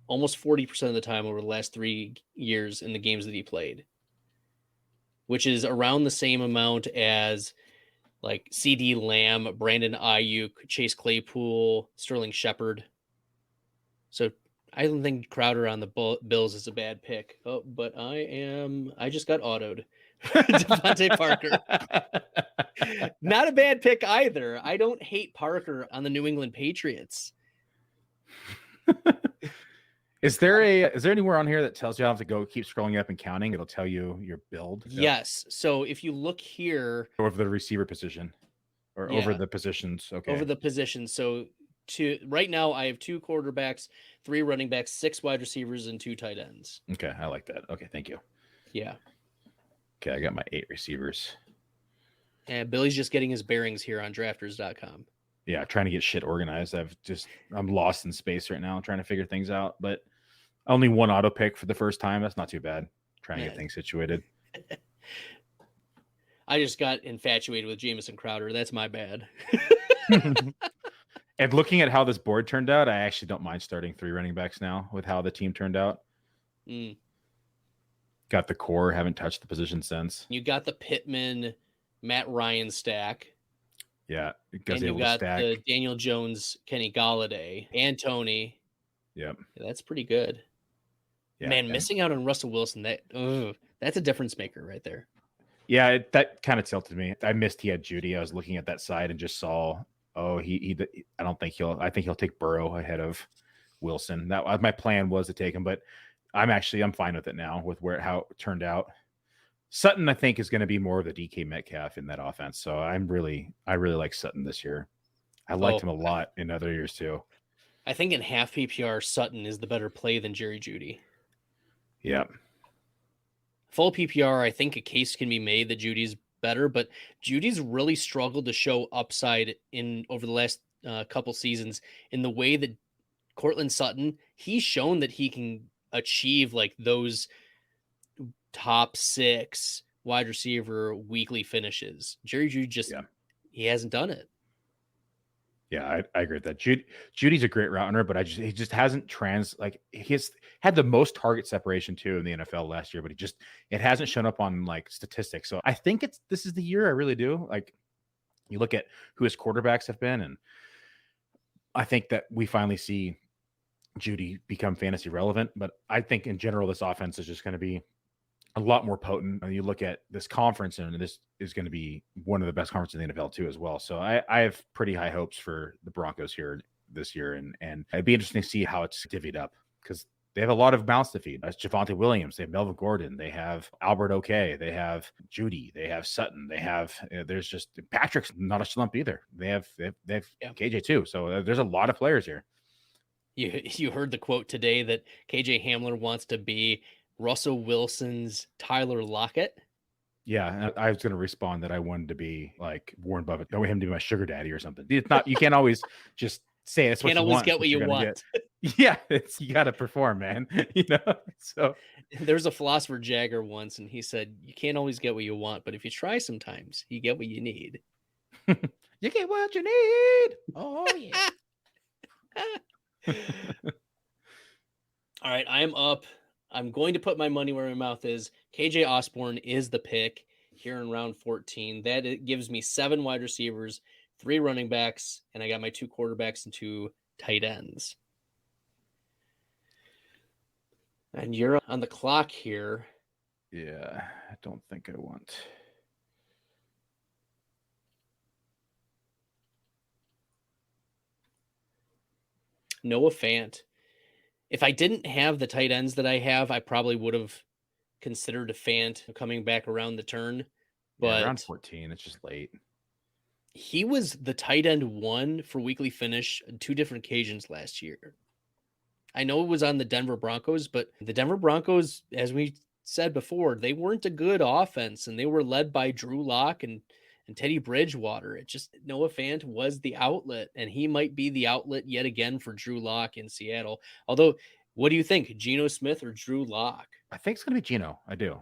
almost 40% of the time over the last 3 years in the games that he played, which is around the same amount as like CeeDee Lamb, Brandon Ayuk, Chase Claypool, Sterling Shepard. So I don't think Crowder on the Bills is a bad pick. Oh, but I just got autoed. Devontae Parker. Not a bad pick either. I don't hate Parker on the New England Patriots. Is there anywhere on here that tells you how to go keep scrolling up and counting? It'll tell you your build. Yes. So if you look here over the receiver position or over the positions. Okay. Over the positions. So right now I have 2 quarterbacks, 3 running backs, 6 wide receivers, and 2 tight ends. Okay. I like that. Okay. Thank you. Yeah. Okay. I got my 8 receivers. And Billy's just getting his bearings here on drafters.com. Yeah, trying to get shit organized. I'm lost in space right now, trying to figure things out. But only 1 auto pick for the first time. That's not too bad. Trying to get things situated. I just got infatuated with Jameson Crowder. That's my bad. And looking at how this board turned out, I actually don't mind starting 3 running backs now with how the team turned out. Got the core, haven't touched the position since. You got the Pittman, Matt Ryan stack. Yeah. And you got the Daniel Jones, Kenny Golladay, and Tony. Yep. Yeah, that's pretty good. Yeah, man, missing out on Russell Wilson, that's a difference maker right there. Yeah, that kind of tilted me. I missed he had Judy. I was looking at that side and just saw, I think he'll take Burrow ahead of Wilson. That my plan was to take him, but I'm fine with it now with how it turned out. Sutton, I think, is going to be more of the DK Metcalf in that offense. So I really like Sutton this year. I liked him a lot in other years too. I think in half PPR, Sutton is the better play than Jerry Jeudy. Yeah. Full PPR, I think a case can be made that Judy's better, but Judy's really struggled to show upside over the last couple seasons in the way that Cortland Sutton, he's shown that he can achieve like those top 6 wide receiver weekly finishes. Jerry Jeudy just, he hasn't done it. Yeah, I agree with that. Judy's a great route runner, but he just hasn't he has had the most target separation too in the NFL last year, but it hasn't shown up on like statistics. So I think this is the year. I really do. Like, you look at who his quarterbacks have been, and I think that we finally see Jeudy become fantasy relevant. But I think in general, this offense is just going to be a lot more potent. And you look at this conference, and this is going to be one of the best conferences in the NFL too, as well. So I have pretty high hopes for the Broncos here this year, and it'd be interesting to see how it's divvied up, because they have a lot of mouths to feed. That's Javonte Williams. They have Melvin Gordon. They have Albert OK. They have Jeudy. They have Sutton. They have there's just Patrick's not a slump either. They have KJ too. So there's a lot of players here. You heard the quote today that KJ Hamler wants to be Russell Wilson's Tyler Lockett. Yeah, I was going to respond that I wanted to be like Warren Buffett. I want him to be my sugar daddy or something. It's not. You can't always just say it's what you want. Get what you want. Yeah, you got to perform, man. So there's a philosopher Jagger once, and he said, "You can't always get what you want, but if you try, sometimes you get what you need." You get what you need. Oh yeah. All right, I am up. I'm going to put my money where my mouth is. KJ Osborne is the pick here in round 14. That it gives me 7 wide receivers, 3 running backs, and I got my 2 quarterbacks and 2 tight ends. And you're on the clock here. Yeah, I don't think I want. Noah Fant. If I didn't have the tight ends that I have, I probably would have considered a Fant coming back around the turn. But around 14, it's just late. He was the tight end 1 for weekly finish on 2 different occasions last year. I know it was on the Denver Broncos, but the Denver Broncos, as we said before, they weren't a good offense, and they were led by Drew Locke and Teddy Bridgewater. It just, Noah Fant was the outlet, and he might be the outlet yet again for Drew Locke in Seattle. Although, what do you think, Gino Smith or Drew Locke? I think it's going to be Gino. I do.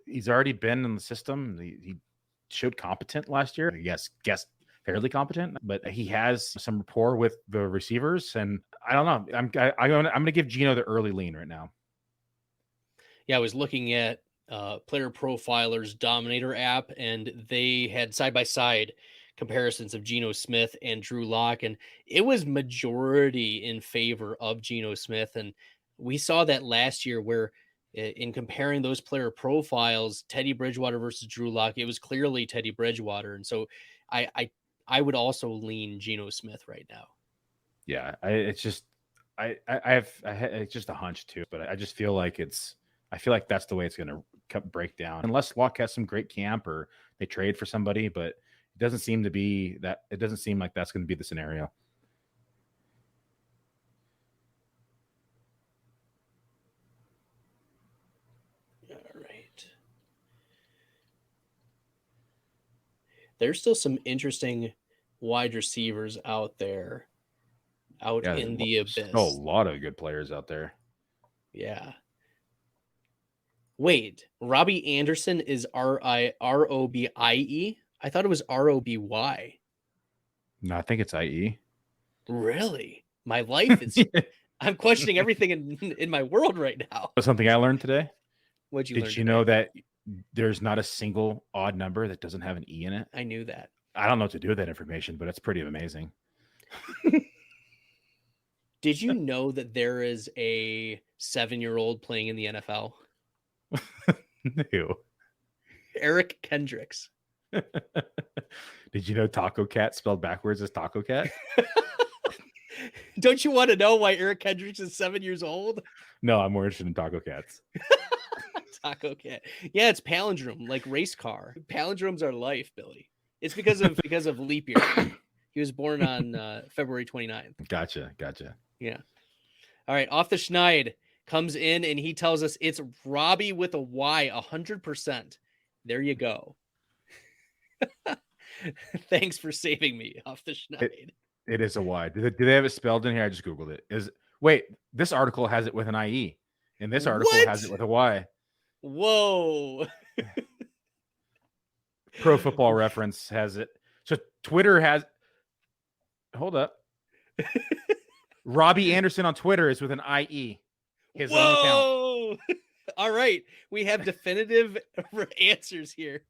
He's already been in the system. He showed competent last year. Yes, fairly competent, but he has some rapport with the receivers, and I don't know. I'm going to give Gino the early lean right now. Yeah, I was looking at Player Profiler's Dominator app, and they had side-by-side comparisons of Geno Smith and Drew Locke, and it was majority in favor of Geno Smith. And we saw that last year where in comparing those player profiles, Teddy Bridgewater versus Drew Locke, it was clearly Teddy Bridgewater. And so I would also lean Geno Smith right now. Yeah, it's just a hunch too, but I just feel like I feel like that's the way it's going to break down, unless Locke has some great camp or they trade for somebody. But it doesn't seem to be that. It doesn't seem like that's going to be the scenario. All right. There's still some interesting wide receivers out there, in the abyss. A lot of good players out there. Yeah. Wait, Robbie Anderson is Robie? I thought it was Roby. No, I think it's IE. Really? My life is. I'm questioning everything in my world right now. Something I learned today. What'd you learn? Did you know that there's not a single odd number that doesn't have an E in it? I knew that. I don't know what to do with that information, but it's pretty amazing. Did you know that there is a 7-year-old playing in the NFL? Ew. Eric Kendricks. Did you know Taco Cat spelled backwards is Taco Cat? Don't you want to know why Eric Kendricks is 7 years old? No, I'm more interested in Taco Cats. Taco Cat. Yeah, it's palindrome, like race car. Palindromes are life, Billy. It's because of leap year. He was born on February 29th. Gotcha. Yeah. All right, off the Schneid comes in and he tells us it's Robbie with a Y, 100%. There you go. Thanks for saving me off the Schneid. It is a Y. Do they have it spelled in here? I just Googled it. Wait, this article has it with an IE, and this article What? has it with a Y. Whoa. Pro Football Reference has it. So Twitter has. Hold up. Robbie Anderson on Twitter is with an IE. His own account. Whoa. All right. We have definitive answers here.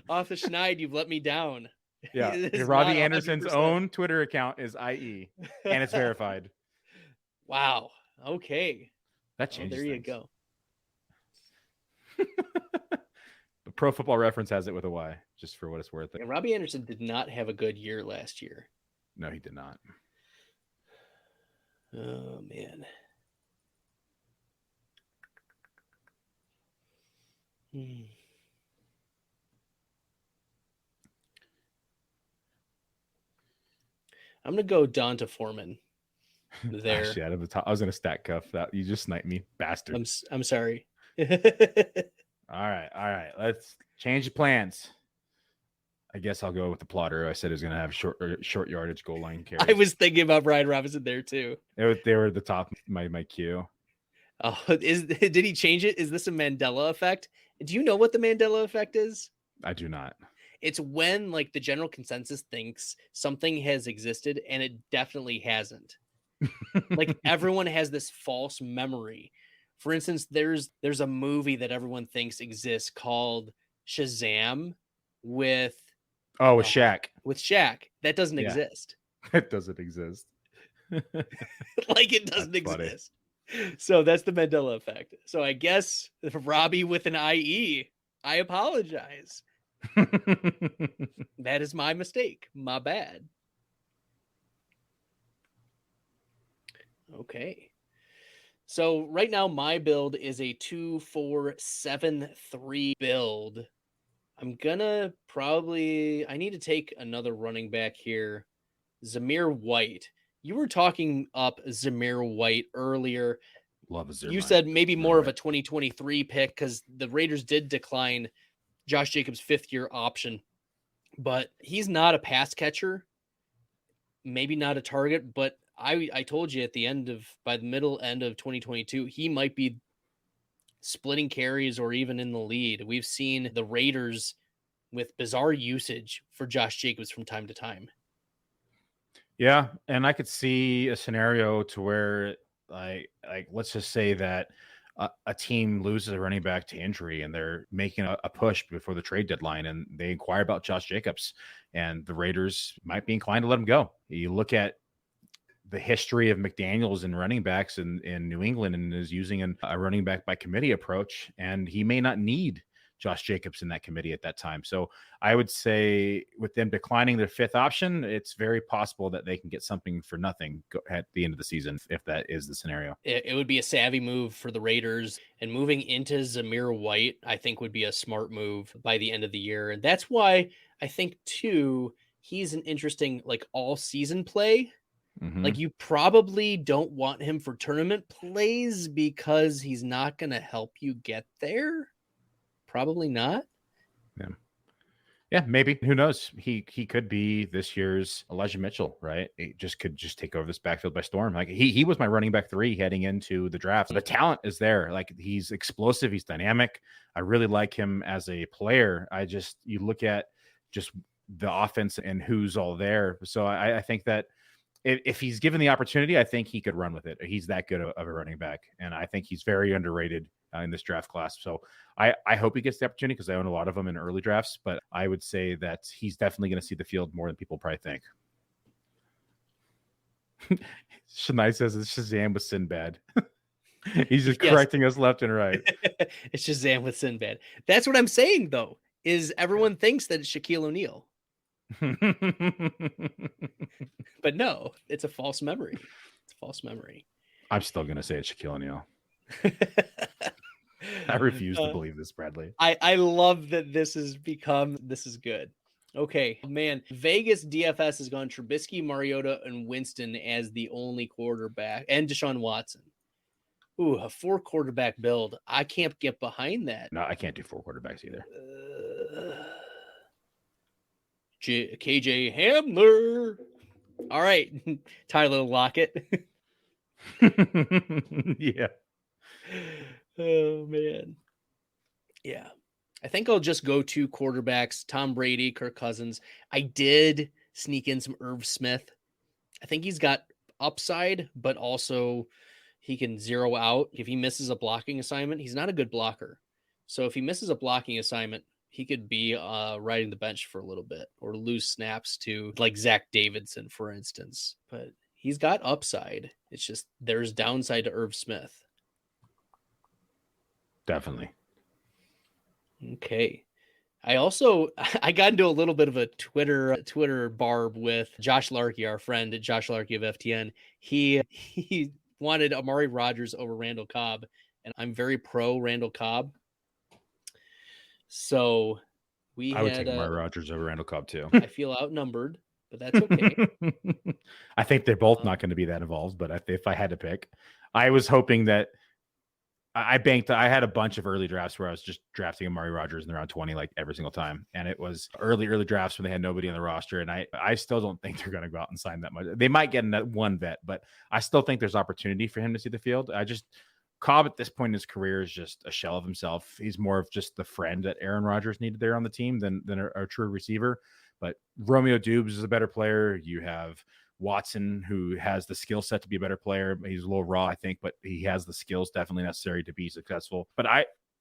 Off the schneid, you've let me down. Yeah. It is Robbie not Anderson's 100%. own Twitter account is IE, and it's verified. Wow. Okay. That changes. There you things. go. But Pro Football Reference has it with a Y, just for what it's worth. And Robbie Anderson did not have a good year last year. No, he did not. Oh, man. I'm going to go Donta Foreman there. Actually, out of the top, I was going to stack cuff that. You just sniped me, bastard. I'm sorry. All right. Let's change the plans. I guess I'll go with the plotter. I said it was going to have short yardage goal line carries. I was thinking about Brian Robinson there too. They were at the top of my queue. Oh, did he change it? Is this a Mandela effect? Do you know what the Mandela effect is? I do not. It's when like the general consensus thinks something has existed and it definitely hasn't. Like everyone has this false memory. For instance, there's a movie that everyone thinks exists called Shazam with Shaq. With Shaq. That doesn't exist. It doesn't exist. Like it doesn't exist. So that's the Mandela effect. So I guess Robbie with an IE, I apologize. That is my mistake. My bad. Okay. So right now my build is a 2-4-7-3 build. I'm gonna I need to take another running back here. Zamir White. You were talking up Zamir White earlier. Love Zamir. You said maybe more of a 2023 pick because the Raiders did decline Josh Jacobs' fifth-year option, but he's not a pass catcher, maybe not a target, but I told you by the middle end of 2022, he might be splitting carries or even in the lead. We've seen the Raiders with bizarre usage for Josh Jacobs from time to time. Yeah, and I could see a scenario to where like let's just say that a team loses a running back to injury and they're making a push before the trade deadline and they inquire about Josh Jacobs and the Raiders might be inclined to let him go. You look at the history of McDaniels and running backs in New England and is using a running back by committee approach, and he may not need Josh Jacobs in that committee at that time. So I would say with them declining their fifth option, it's very possible that they can get something for nothing at the end of the season if that is the scenario. It would be a savvy move for the Raiders, and moving into Zamir White, I think would be a smart move by the end of the year. And that's why I think too, he's an interesting like all season play. Mm-hmm. Like you probably don't want him for tournament plays because he's not going to help you get there. Probably not. Yeah, maybe. Who knows? He could be this year's Elijah Mitchell, right? He could take over this backfield by storm. Like he was my running back 3 heading into the draft. So the talent is there. Like he's explosive, he's dynamic. I really like him as a player. You look at just the offense and who's all there. So I think that if he's given the opportunity, I think he could run with it. He's that good of a running back, and I think he's very underrated in this draft class. So I hope he gets the opportunity because I own a lot of them in early drafts, but I would say that he's definitely going to see the field more than people probably think. Shania says it's Shazam with Sinbad. He's just correcting us left and right. It's Shazam with Sinbad. That's what I'm saying, though, is everyone thinks that it's Shaquille O'Neal. But no, it's a false memory. It's a false memory. I'm still going to say it's Shaquille O'Neal. I refuse to believe this, Bradley. I love that this is good. Okay, man. Vegas DFS has gone Trubisky, Mariota, and Winston as the only quarterback, and Deshaun Watson. Ooh, a 4 quarterback build. I can't get behind that. No, I can't do 4 quarterbacks either. KJ Hamler. All right, Tyler Lockett. Yeah. Oh man. Yeah. I think I'll just go 2 quarterbacks, Tom Brady, Kirk Cousins. I did sneak in some Irv Smith. I think he's got upside, but also he can zero out. If he misses a blocking assignment, he's not a good blocker. So if he misses a blocking assignment, he could be riding the bench for a little bit or lose snaps to like Zach Davidson, for instance. But he's got upside. It's just there's downside to Irv Smith. Definitely. Okay. I got into a little bit of a Twitter barb with Josh Larkey, our friend Josh Larkey of FTN. He wanted Amari Rodgers over Randall Cobb, and I'm very pro Randall Cobb. So I would take Amari Rodgers over Randall Cobb too. I feel outnumbered, but that's okay. I think they're both not going to be that involved, but if I had to pick, I was hoping that I had a bunch of early drafts where I was just drafting Amari Rodgers in around 20, like every single time. And it was early drafts when they had nobody on the roster. And I still don't think they're going to go out and sign that much. They might get in that one vet, but I still think there's opportunity for him to see the field. Cobb at this point in his career is just a shell of himself. He's more of just the friend that Aaron Rodgers needed there on the team than a true receiver. But Romeo Dubes is a better player. You have Watson, who has the skill set to be a better player. He's a little raw, I think, but he has the skills definitely necessary to be successful. But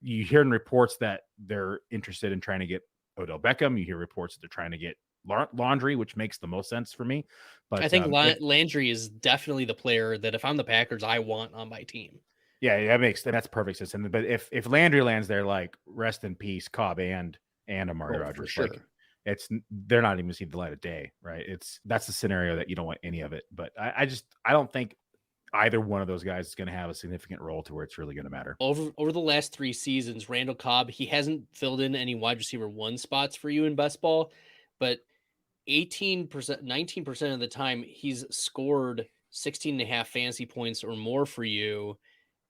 you hear in reports that they're interested in trying to get Odell Beckham. You hear reports that they're trying to get Landry, which makes the most sense for me. But I think Landry is definitely the player that if I'm the Packers, I want on my team. Yeah, that's perfect sense. But if Landry lands there, like rest in peace, Cobb and Amari Rodgers, sure. Like, they're not even seeing the light of day, right? That's the scenario that you don't want any of it. But I don't think either one of those guys is going to have a significant role to where it's really going to matter. Over the last 3 seasons, Randall Cobb, he hasn't filled in any wide receiver 1 spots for you in best ball, but 18%, 19% of the time he's scored 16.5 fantasy points or more for you.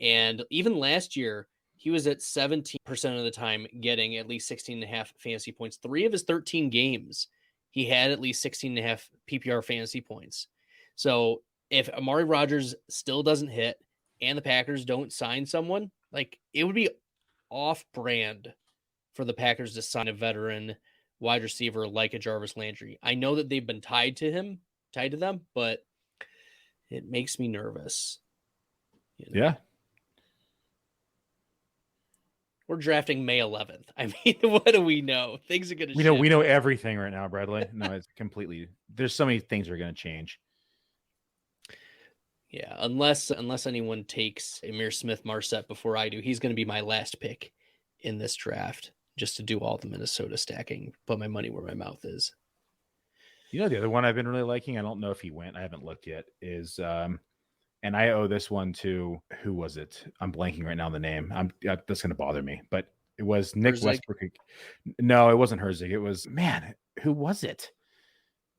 And even last year, he was at 17% of the time getting at least 16.5 fantasy points. 3 of his 13 games, he had at least 16.5 PPR fantasy points. So if Amari Rodgers still doesn't hit and the Packers don't sign someone, like it would be off brand for the Packers to sign a veteran wide receiver like a Jarvis Landry. I know that they've been tied to them, but it makes me nervous. You know? Yeah. We're drafting May 11th. I mean, what do we know? Things are going to We know everything right now, Bradley. No, it's completely. There's so many things that are going to change. Yeah, unless anyone takes Amir Smith-Marset before I do, he's going to be my last pick in this draft, just to do all the Minnesota stacking, put my money where my mouth is. You know, the other one I've been really liking, I don't know if he went, I haven't looked yet, is and I owe this one to, who was it? I'm blanking right now on the name. That's going to bother me, but it was Nick Herzig? Westbrook. No, it wasn't Herzig. It was, man, who was it?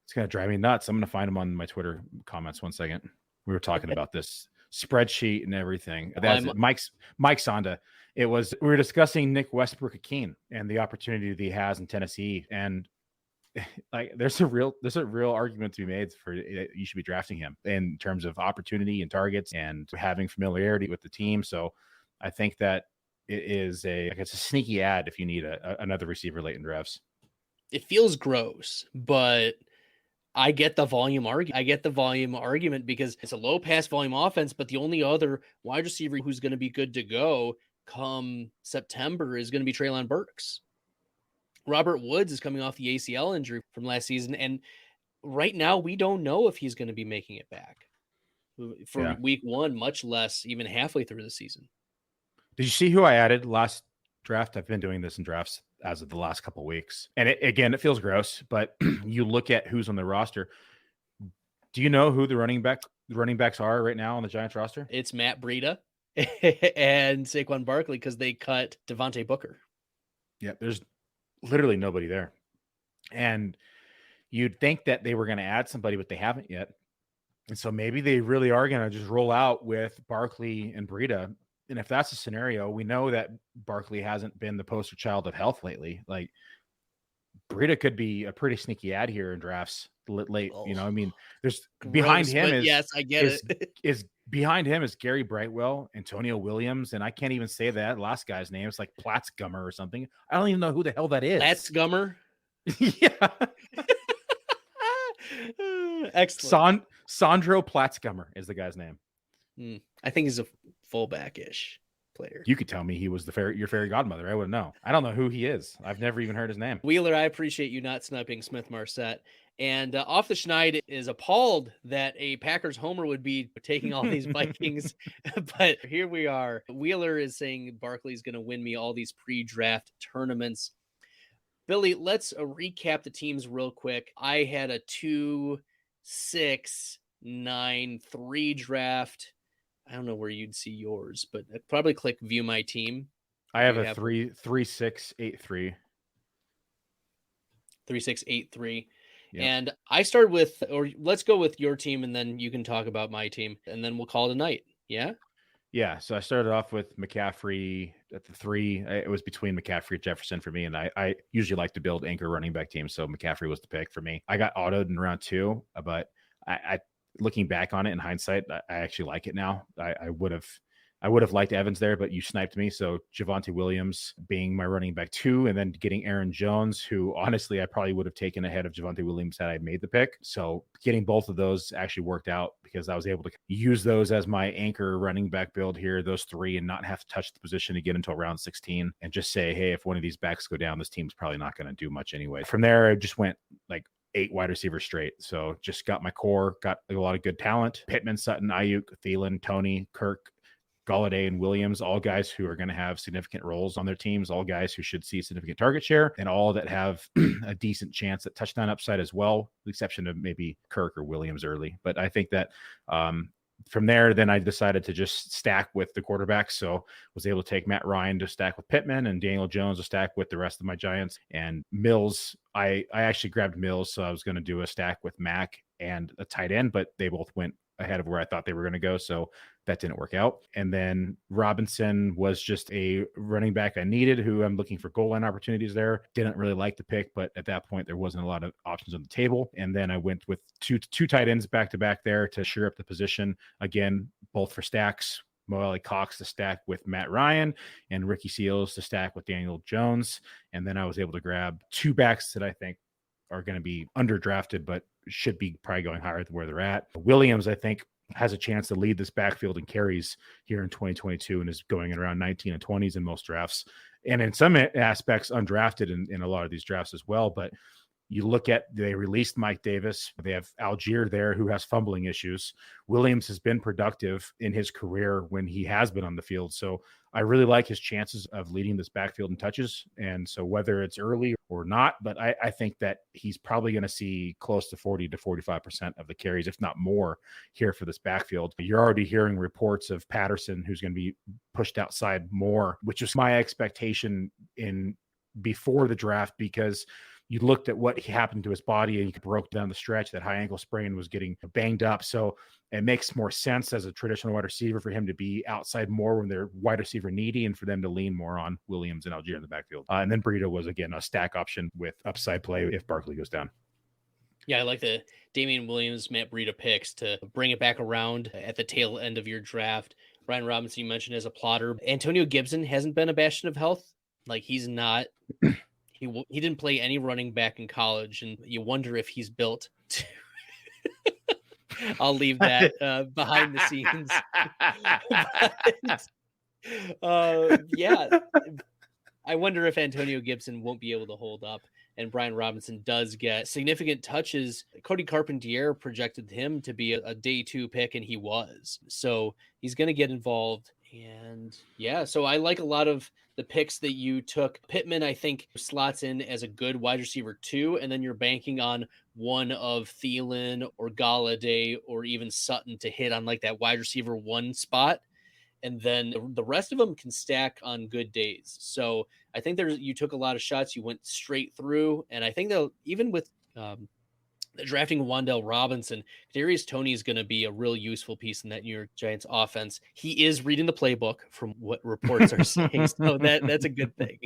It's going to drive me nuts. I'm going to find him on my Twitter comments. 1 second. We were talking about this spreadsheet and everything. That's it. Mike Sonda. We were discussing Nick Westbrook-Akeen and the opportunity that he has in Tennessee. And like, there's a real argument to be made for you should be drafting him in terms of opportunity and targets and having familiarity with the team. So I think that it's a sneaky ad if you need another receiver late in drafts. It feels gross, but I get the volume argument because it's a low pass volume offense, but the only other wide receiver who's going to be good to go come September is going to be Treylon Burks. Robert Woods is coming off the ACL injury from last season, and right now we don't know if he's going to be making it back for week 1, much less even halfway through the season. Did you see who I added last draft? I've been doing this in drafts as of the last couple of weeks. And it feels gross, but you look at who's on the roster. Do you know who the running backs are right now on the Giants roster? It's Matt Breida and Saquon Barkley because they cut Devontae Booker. Yeah, there's literally nobody there. And you'd think that they were going to add somebody, but they haven't yet. And so maybe they really are going to just roll out with Barkley and Breida. And if that's the scenario, we know that Barkley hasn't been the poster child of health lately. Like, Breida could be a pretty sneaky ad here in drafts late. Oh, You know, I mean, there's behind gross, him but yes, I get is it. is behind him is Gary Brightwell, Antonio Williams, and I can't even say that last guy's name. It's like Platzgummer or something. I don't even know who the hell that is. Gummer. Yeah. Excellent. Sandro Platzgummer is the guy's name. I think he's a fullback-ish player. You could tell me he was your fairy godmother. I wouldn't know. I don't know who he is. I've never even heard his name. Wheeler, I appreciate you not sniping Smith Marset. And Off the Schneid is appalled that a Packers homer would be taking all these Vikings. But here we are. Wheeler is saying Barkley's going to win me all these pre-draft tournaments. Billy, let's recap the teams real quick. I had a 2-6-9-3 draft. I don't know where you'd see yours, but I'd probably click view my team. I have a 3-6-8-3. 3-6-8-3. Yep. And I started with, or let's go with your team and then you can talk about my team and then we'll call it a night. Yeah. Yeah. So I started off with McCaffrey at the 3. It was between McCaffrey and Jefferson for me. And I usually like to build anchor running back teams. So McCaffrey was the pick for me. I got autoed in round 2, but I looking back on it in hindsight, I actually like it now. I would have liked Evans there, but you sniped me. So Javonte Williams being my running back 2, and then getting Aaron Jones, who honestly I probably would have taken ahead of Javonte Williams had I made the pick. So getting both of those actually worked out because I was able to use those as my anchor running back build here, those 3, and not have to touch the position again until round 16 and just say, hey, if one of these backs go down, this team's probably not going to do much anyway. From there, I just went like 8 wide receivers straight. So just got my core, got a lot of good talent. Pittman, Sutton, Ayuk, Thielen, Tony, Kirk, Galladay, and Williams, all guys who are going to have significant roles on their teams, all guys who should see significant target share, and all that have a decent chance at touchdown upside as well, with the exception of maybe Kirk or Williams early. But I think that from there, then I decided to just stack with the quarterbacks. So was able to take Matt Ryan to stack with Pittman and Daniel Jones to stack with the rest of my Giants. And Mills, I actually grabbed Mills. So I was going to do a stack with Mac and a tight end, but they both went ahead of where I thought they were going to go. So that didn't work out. And then Robinson was just a running back I needed, who I'm looking for goal line opportunities there. Didn't really like the pick, but at that point there wasn't a lot of options on the table. And then I went with two tight ends back to back there to shore up the position. Again, both for stacks. Mo Cox to stack with Matt Ryan and Ricky Seals to stack with Daniel Jones. And then I was able to grab 2 backs that I think are going to be underdrafted, but should be probably going higher than where they're at. Williams, I think, has a chance to lead this backfield in carries here in 2022 and is going in around 19 and 20s in most drafts. And in some aspects, undrafted in a lot of these drafts as well. But you look at, they released Mike Davis. They have Algier there, who has fumbling issues. Williams has been productive in his career when he has been on the field. So I really like his chances of leading this backfield in touches. And so whether it's early or not, but I think that he's probably going to see close to 40 to 45% of the carries, if not more, here for this backfield. You're already hearing reports of Patterson, who's going to be pushed outside more, which was my expectation before the draft, because you looked at what happened to his body and he broke down the stretch. That high ankle sprain was getting banged up. So it makes more sense as a traditional wide receiver for him to be outside more when they're wide receiver needy, and for them to lean more on Williams and Algier in the backfield. And then Burrito was, again, a stack option with upside play if Barkley goes down. Yeah, I like the Damian Williams, Matt Breida picks to bring it back around at the tail end of your draft. Ryan Robinson, you mentioned as a plotter. Antonio Gibson hasn't been a bastion of health. Like, he's not... He didn't play any running back in college, and you wonder if he's built to... I'll leave that behind the scenes. Yeah, I wonder if Antonio Gibson won't be able to hold up, and Brian Robinson does get significant touches. Cody Carpentier projected him to be a day 2 pick, and he was. So he's going to get involved. And yeah, so I like a lot of the picks that you took. Pittman, I think, slots in as a good wide receiver 2, and then you're banking on one of Thielen or Galladay or even Sutton to hit on like that wide receiver 1 spot. And then the rest of them can stack on good days. So I think you took a lot of shots. You went straight through. And I think that even with drafting Wan'Dale Robinson, Kadarius Toney is going to be a real useful piece in that New York Giants offense. He is reading the playbook from what reports are saying. So that's a good thing.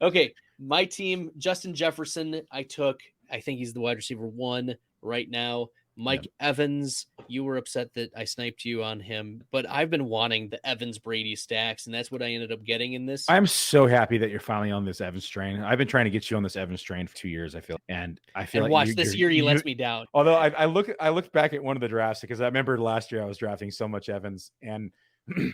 Okay. My team, Justin Jefferson, I took I think he's the wide receiver 1 right now. Mike Evans, you were upset that I sniped you on him, but I've been wanting the Evans Brady stacks, and that's what I ended up getting in this. I'm so happy that you're finally on this Evans train. I've been trying to get you on this Evans train for 2 years, I feel. And I feel And like watch this year he lets me down. Although I looked back at one of the drafts because I remember last year I was drafting so much Evans, and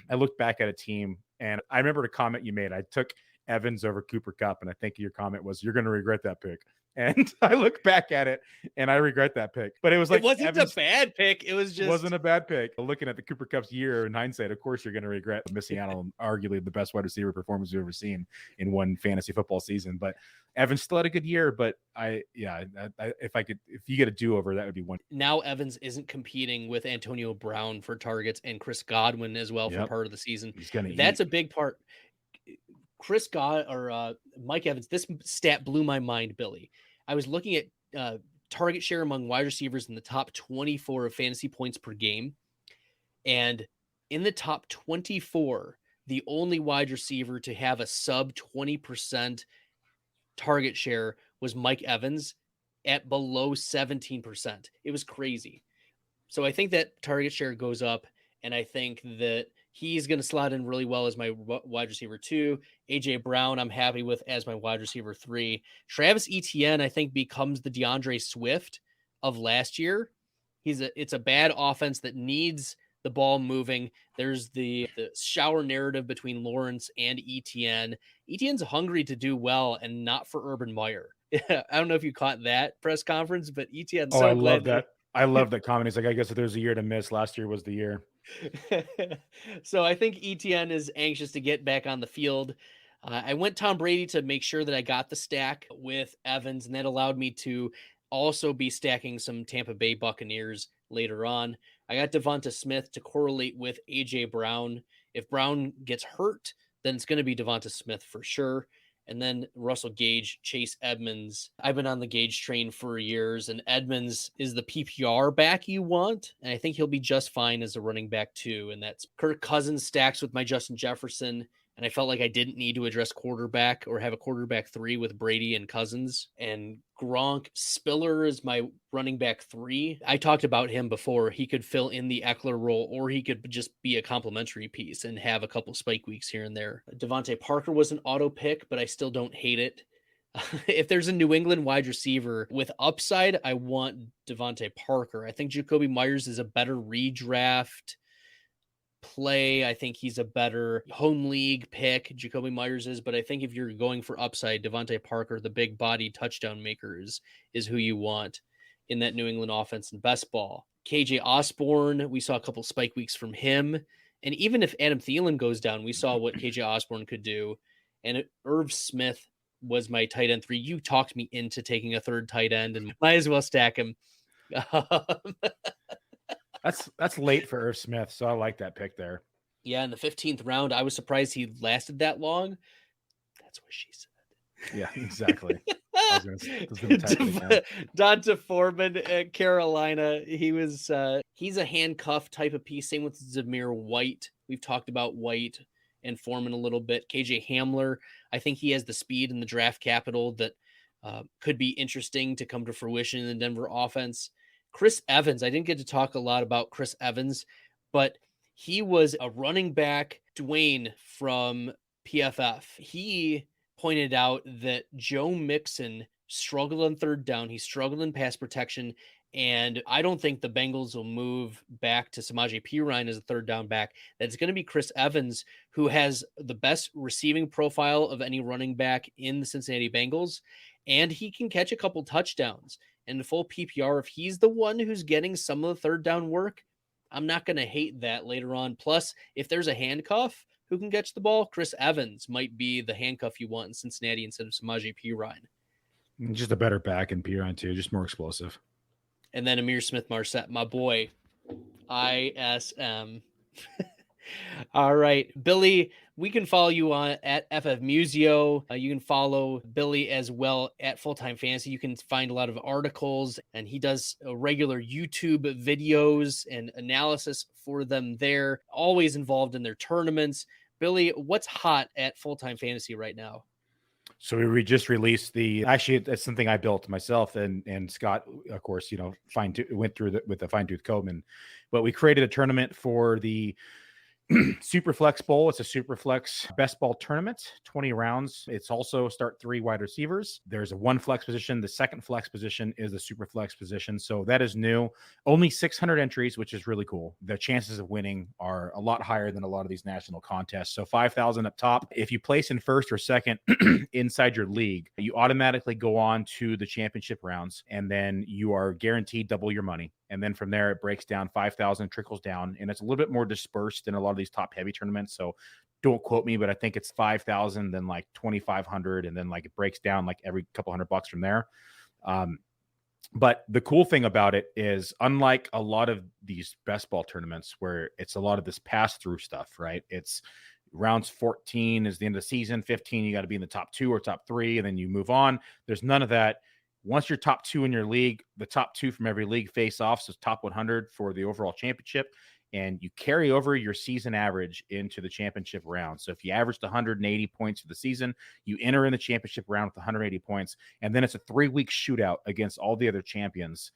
I looked back at a team, and I remember the comment you made. I took Evans over Cooper Kupp, and I think your comment was, "You're going to regret that pick." And I look back at it and I regret that pick. But it was like, it wasn't Evans, a bad pick. It was just wasn't a bad pick. Looking at the Cooper Kupp's year in hindsight, of course, you're going to regret missing out on arguably the best wide receiver performance you've ever seen in one fantasy football season. But Evans still had a good year. But if you get a do-over, that would be one. Now Evans isn't competing with Antonio Brown for targets and Chris Godwin as well for part of the season. That's a big part. Mike Evans, this stat blew my mind, Billy. I was looking at target share among wide receivers in the top 24 of fantasy points per game. And in the top 24, the only wide receiver to have a sub 20% target share was Mike Evans at below 17%. It was crazy. So I think that target share goes up, and I think that he's going to slot in really well as my wide receiver 2. AJ Brown, I'm happy with as my wide receiver 3. Travis Etienne, I think, becomes the DeAndre Swift of last year. It's a bad offense that needs the ball moving. There's the shower narrative between Lawrence and Etienne. Etienne's hungry to do well and not for Urban Meyer. I don't know if you caught that press conference, but Etienne's I love that. I love that comment. He's like, I guess if there's a year to miss, last year was the year. So I think Etienne is anxious to get back on the field. I went Tom Brady to make sure that I got the stack with Evans, and that allowed me to also be stacking some Tampa Bay Buccaneers later on. I got Devonta Smith to correlate with AJ Brown. If Brown gets hurt, then it's going to be Devonta Smith for sure. And then Russell Gage, Chase Edmonds. I've been on the Gage train for years, and Edmonds is the PPR back you want. And I think he'll be just fine as a running back too. And that's Kirk Cousins stacks with my Justin Jefferson. And I felt like I didn't need to address quarterback or have a quarterback 3 with Brady and Cousins. And Gronk Spiller is my running back 3. I talked about him before. He could fill in the Eckler role, or he could just be a complementary piece and have a couple spike weeks here and there. Devontae Parker was an auto pick, but I still don't hate it. If there's a New England wide receiver with upside, I want Devontae Parker. I think Jacoby Myers is a better redraft play. I think he's a better home league pick. Jacoby Myers is, but I think if you're going for upside, Devontae Parker, the big body touchdown maker, is who you want in that New England offense in best ball. KJ Osborne, we saw a couple spike weeks from him. And even if Adam Thielen goes down, we saw what KJ Osborne could do. And Irv Smith was my tight end 3. You talked me into taking a third tight end, and might as well stack him. That's late for Irv Smith, so I like that pick there. Yeah, in the 15th round, I was surprised he lasted that long. That's what she said. Yeah, exactly. Donta Foreman at Carolina. He's a handcuff type of piece. Same with Zamir White. We've talked about White and Foreman a little bit. KJ Hamler, I think he has the speed and the draft capital that could be interesting to come to fruition in the Denver offense. Chris Evans, I didn't get to talk a lot about Chris Evans, but he was a running back. Dwayne from PFF, he pointed out that Joe Mixon struggled on third down. He struggled in pass protection, and I don't think the Bengals will move back to Samaje Perine as a third down back. That's going to be Chris Evans, who has the best receiving profile of any running back in the Cincinnati Bengals, and he can catch a couple touchdowns. And the full PPR, if he's the one who's getting some of the third down work, I'm not going to hate that later on. Plus, if there's a handcuff who can catch the ball, Chris Evans might be the handcuff you want in Cincinnati instead of Samaje Perine. Just a better back in Perine too, just more explosive. And then Amir Smith-Marset, my boy, ISM. All right, Billy, we can follow you on at FF Muzio. You can follow Billy as well at Fulltime Fantasy. You can find a lot of articles, and he does regular YouTube videos and analysis for them there, always involved in their tournaments. Billy, what's hot at Fulltime Fantasy right now? So we just released actually it's something I built myself, and Scott, of course, went through with the fine tooth comb, but we created a tournament for the Superflex Bowl. It's a Superflex best ball tournament, 20 rounds. It's also start 3 wide receivers. There's a 1 flex position. The second flex position is the Superflex position. So that is new. Only 600 entries, which is really cool. The chances of winning are a lot higher than a lot of these national contests. So 5,000 up top. If you place in first or second inside your league, you automatically go on to the championship rounds, and then you are guaranteed double your money. And then from there, it breaks down 5,000, trickles down, and it's a little bit more dispersed than a lot of these top heavy tournaments. So don't quote me, but I think it's 5,000, then like 2,500, and then like it breaks down like every couple $100 from there. But the cool thing about it is, unlike a lot of these best ball tournaments where it's a lot of this pass through stuff, right? It's rounds 14 is the end of the season. 15, you got to be in the top 2 or top 3, and then you move on. There's none of that. Once you're top 2 in your league, the top 2 from every league face off. So top 100 for the overall championship. And you carry over your season average into the championship round. So if you averaged 180 points for the season, you enter in the championship round with 180 points. And then it's a 3-week shootout against all the other champions.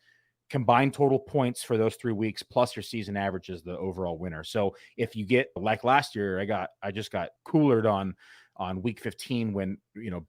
Combined total points for those 3 weeks plus your season average is the overall winner. So if you get, like last year, I just got coolered on week 15 when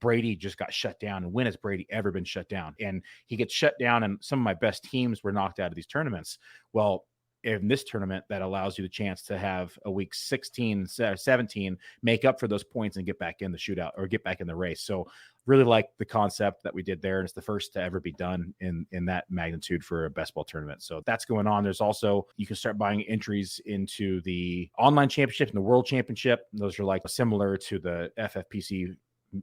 Brady just got shut down. And when has Brady ever been shut down? And he gets shut down, and some of my best teams were knocked out of these tournaments. Well, in this tournament, that allows you the chance to have a week 16, 17 make up for those points and get back in the shootout or get back in the race. So really like the concept that we did there. And it's the first to ever be done in that magnitude for a best ball tournament. So that's going on. There's also, you can start buying entries into the online championship and the world championship. Those are like similar to the FFPC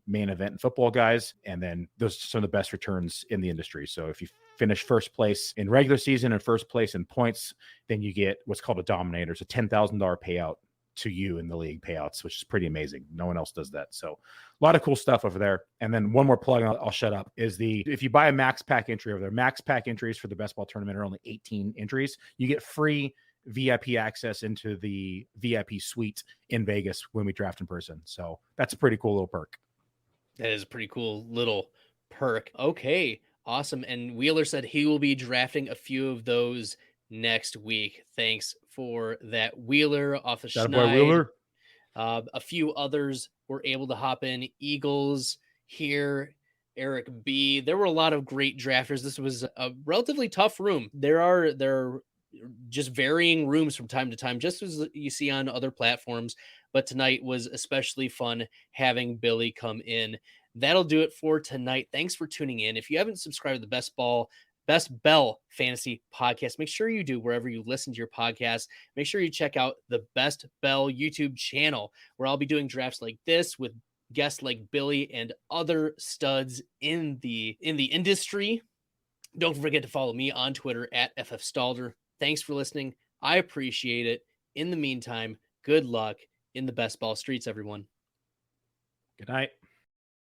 main event in football, guys. And then those are some of the best returns in the industry. So if you finish first place in regular season and first place in points, then you get what's called a dominator. It's a $10,000 payout to you in the league payouts, which is pretty amazing. No one else does that. So a lot of cool stuff over there. And then one more plug, and I'll shut up, is if you buy a max pack entry over there, max pack entries for the best ball tournament are only 18 entries. You get free VIP access into the VIP suite in Vegas when we draft in person. So that's a pretty cool little perk. That is a pretty cool little perk. Okay, awesome. And Wheeler said he will be drafting a few of those next week. Thanks for that, Wheeler, off the Schneid. Wheeler. A few others were able to hop in. Eagles here, Eric B. There were a lot of great drafters. This was a relatively tough room. There are just varying rooms from time to time, just as you see on other platforms. But tonight was especially fun having Billy come in. That'll do it for tonight. Thanks for tuning in. If you haven't subscribed to the Best Bell Fantasy Podcast, make sure you do wherever you listen to your podcast. Make sure you check out the Best Bell YouTube channel, where I'll be doing drafts like this with guests like Billy and other studs in the industry. Don't forget to follow me on Twitter at FFStalder. Thanks for listening. I appreciate it. In the meantime, good luck in the best ball streets, everyone. Good night.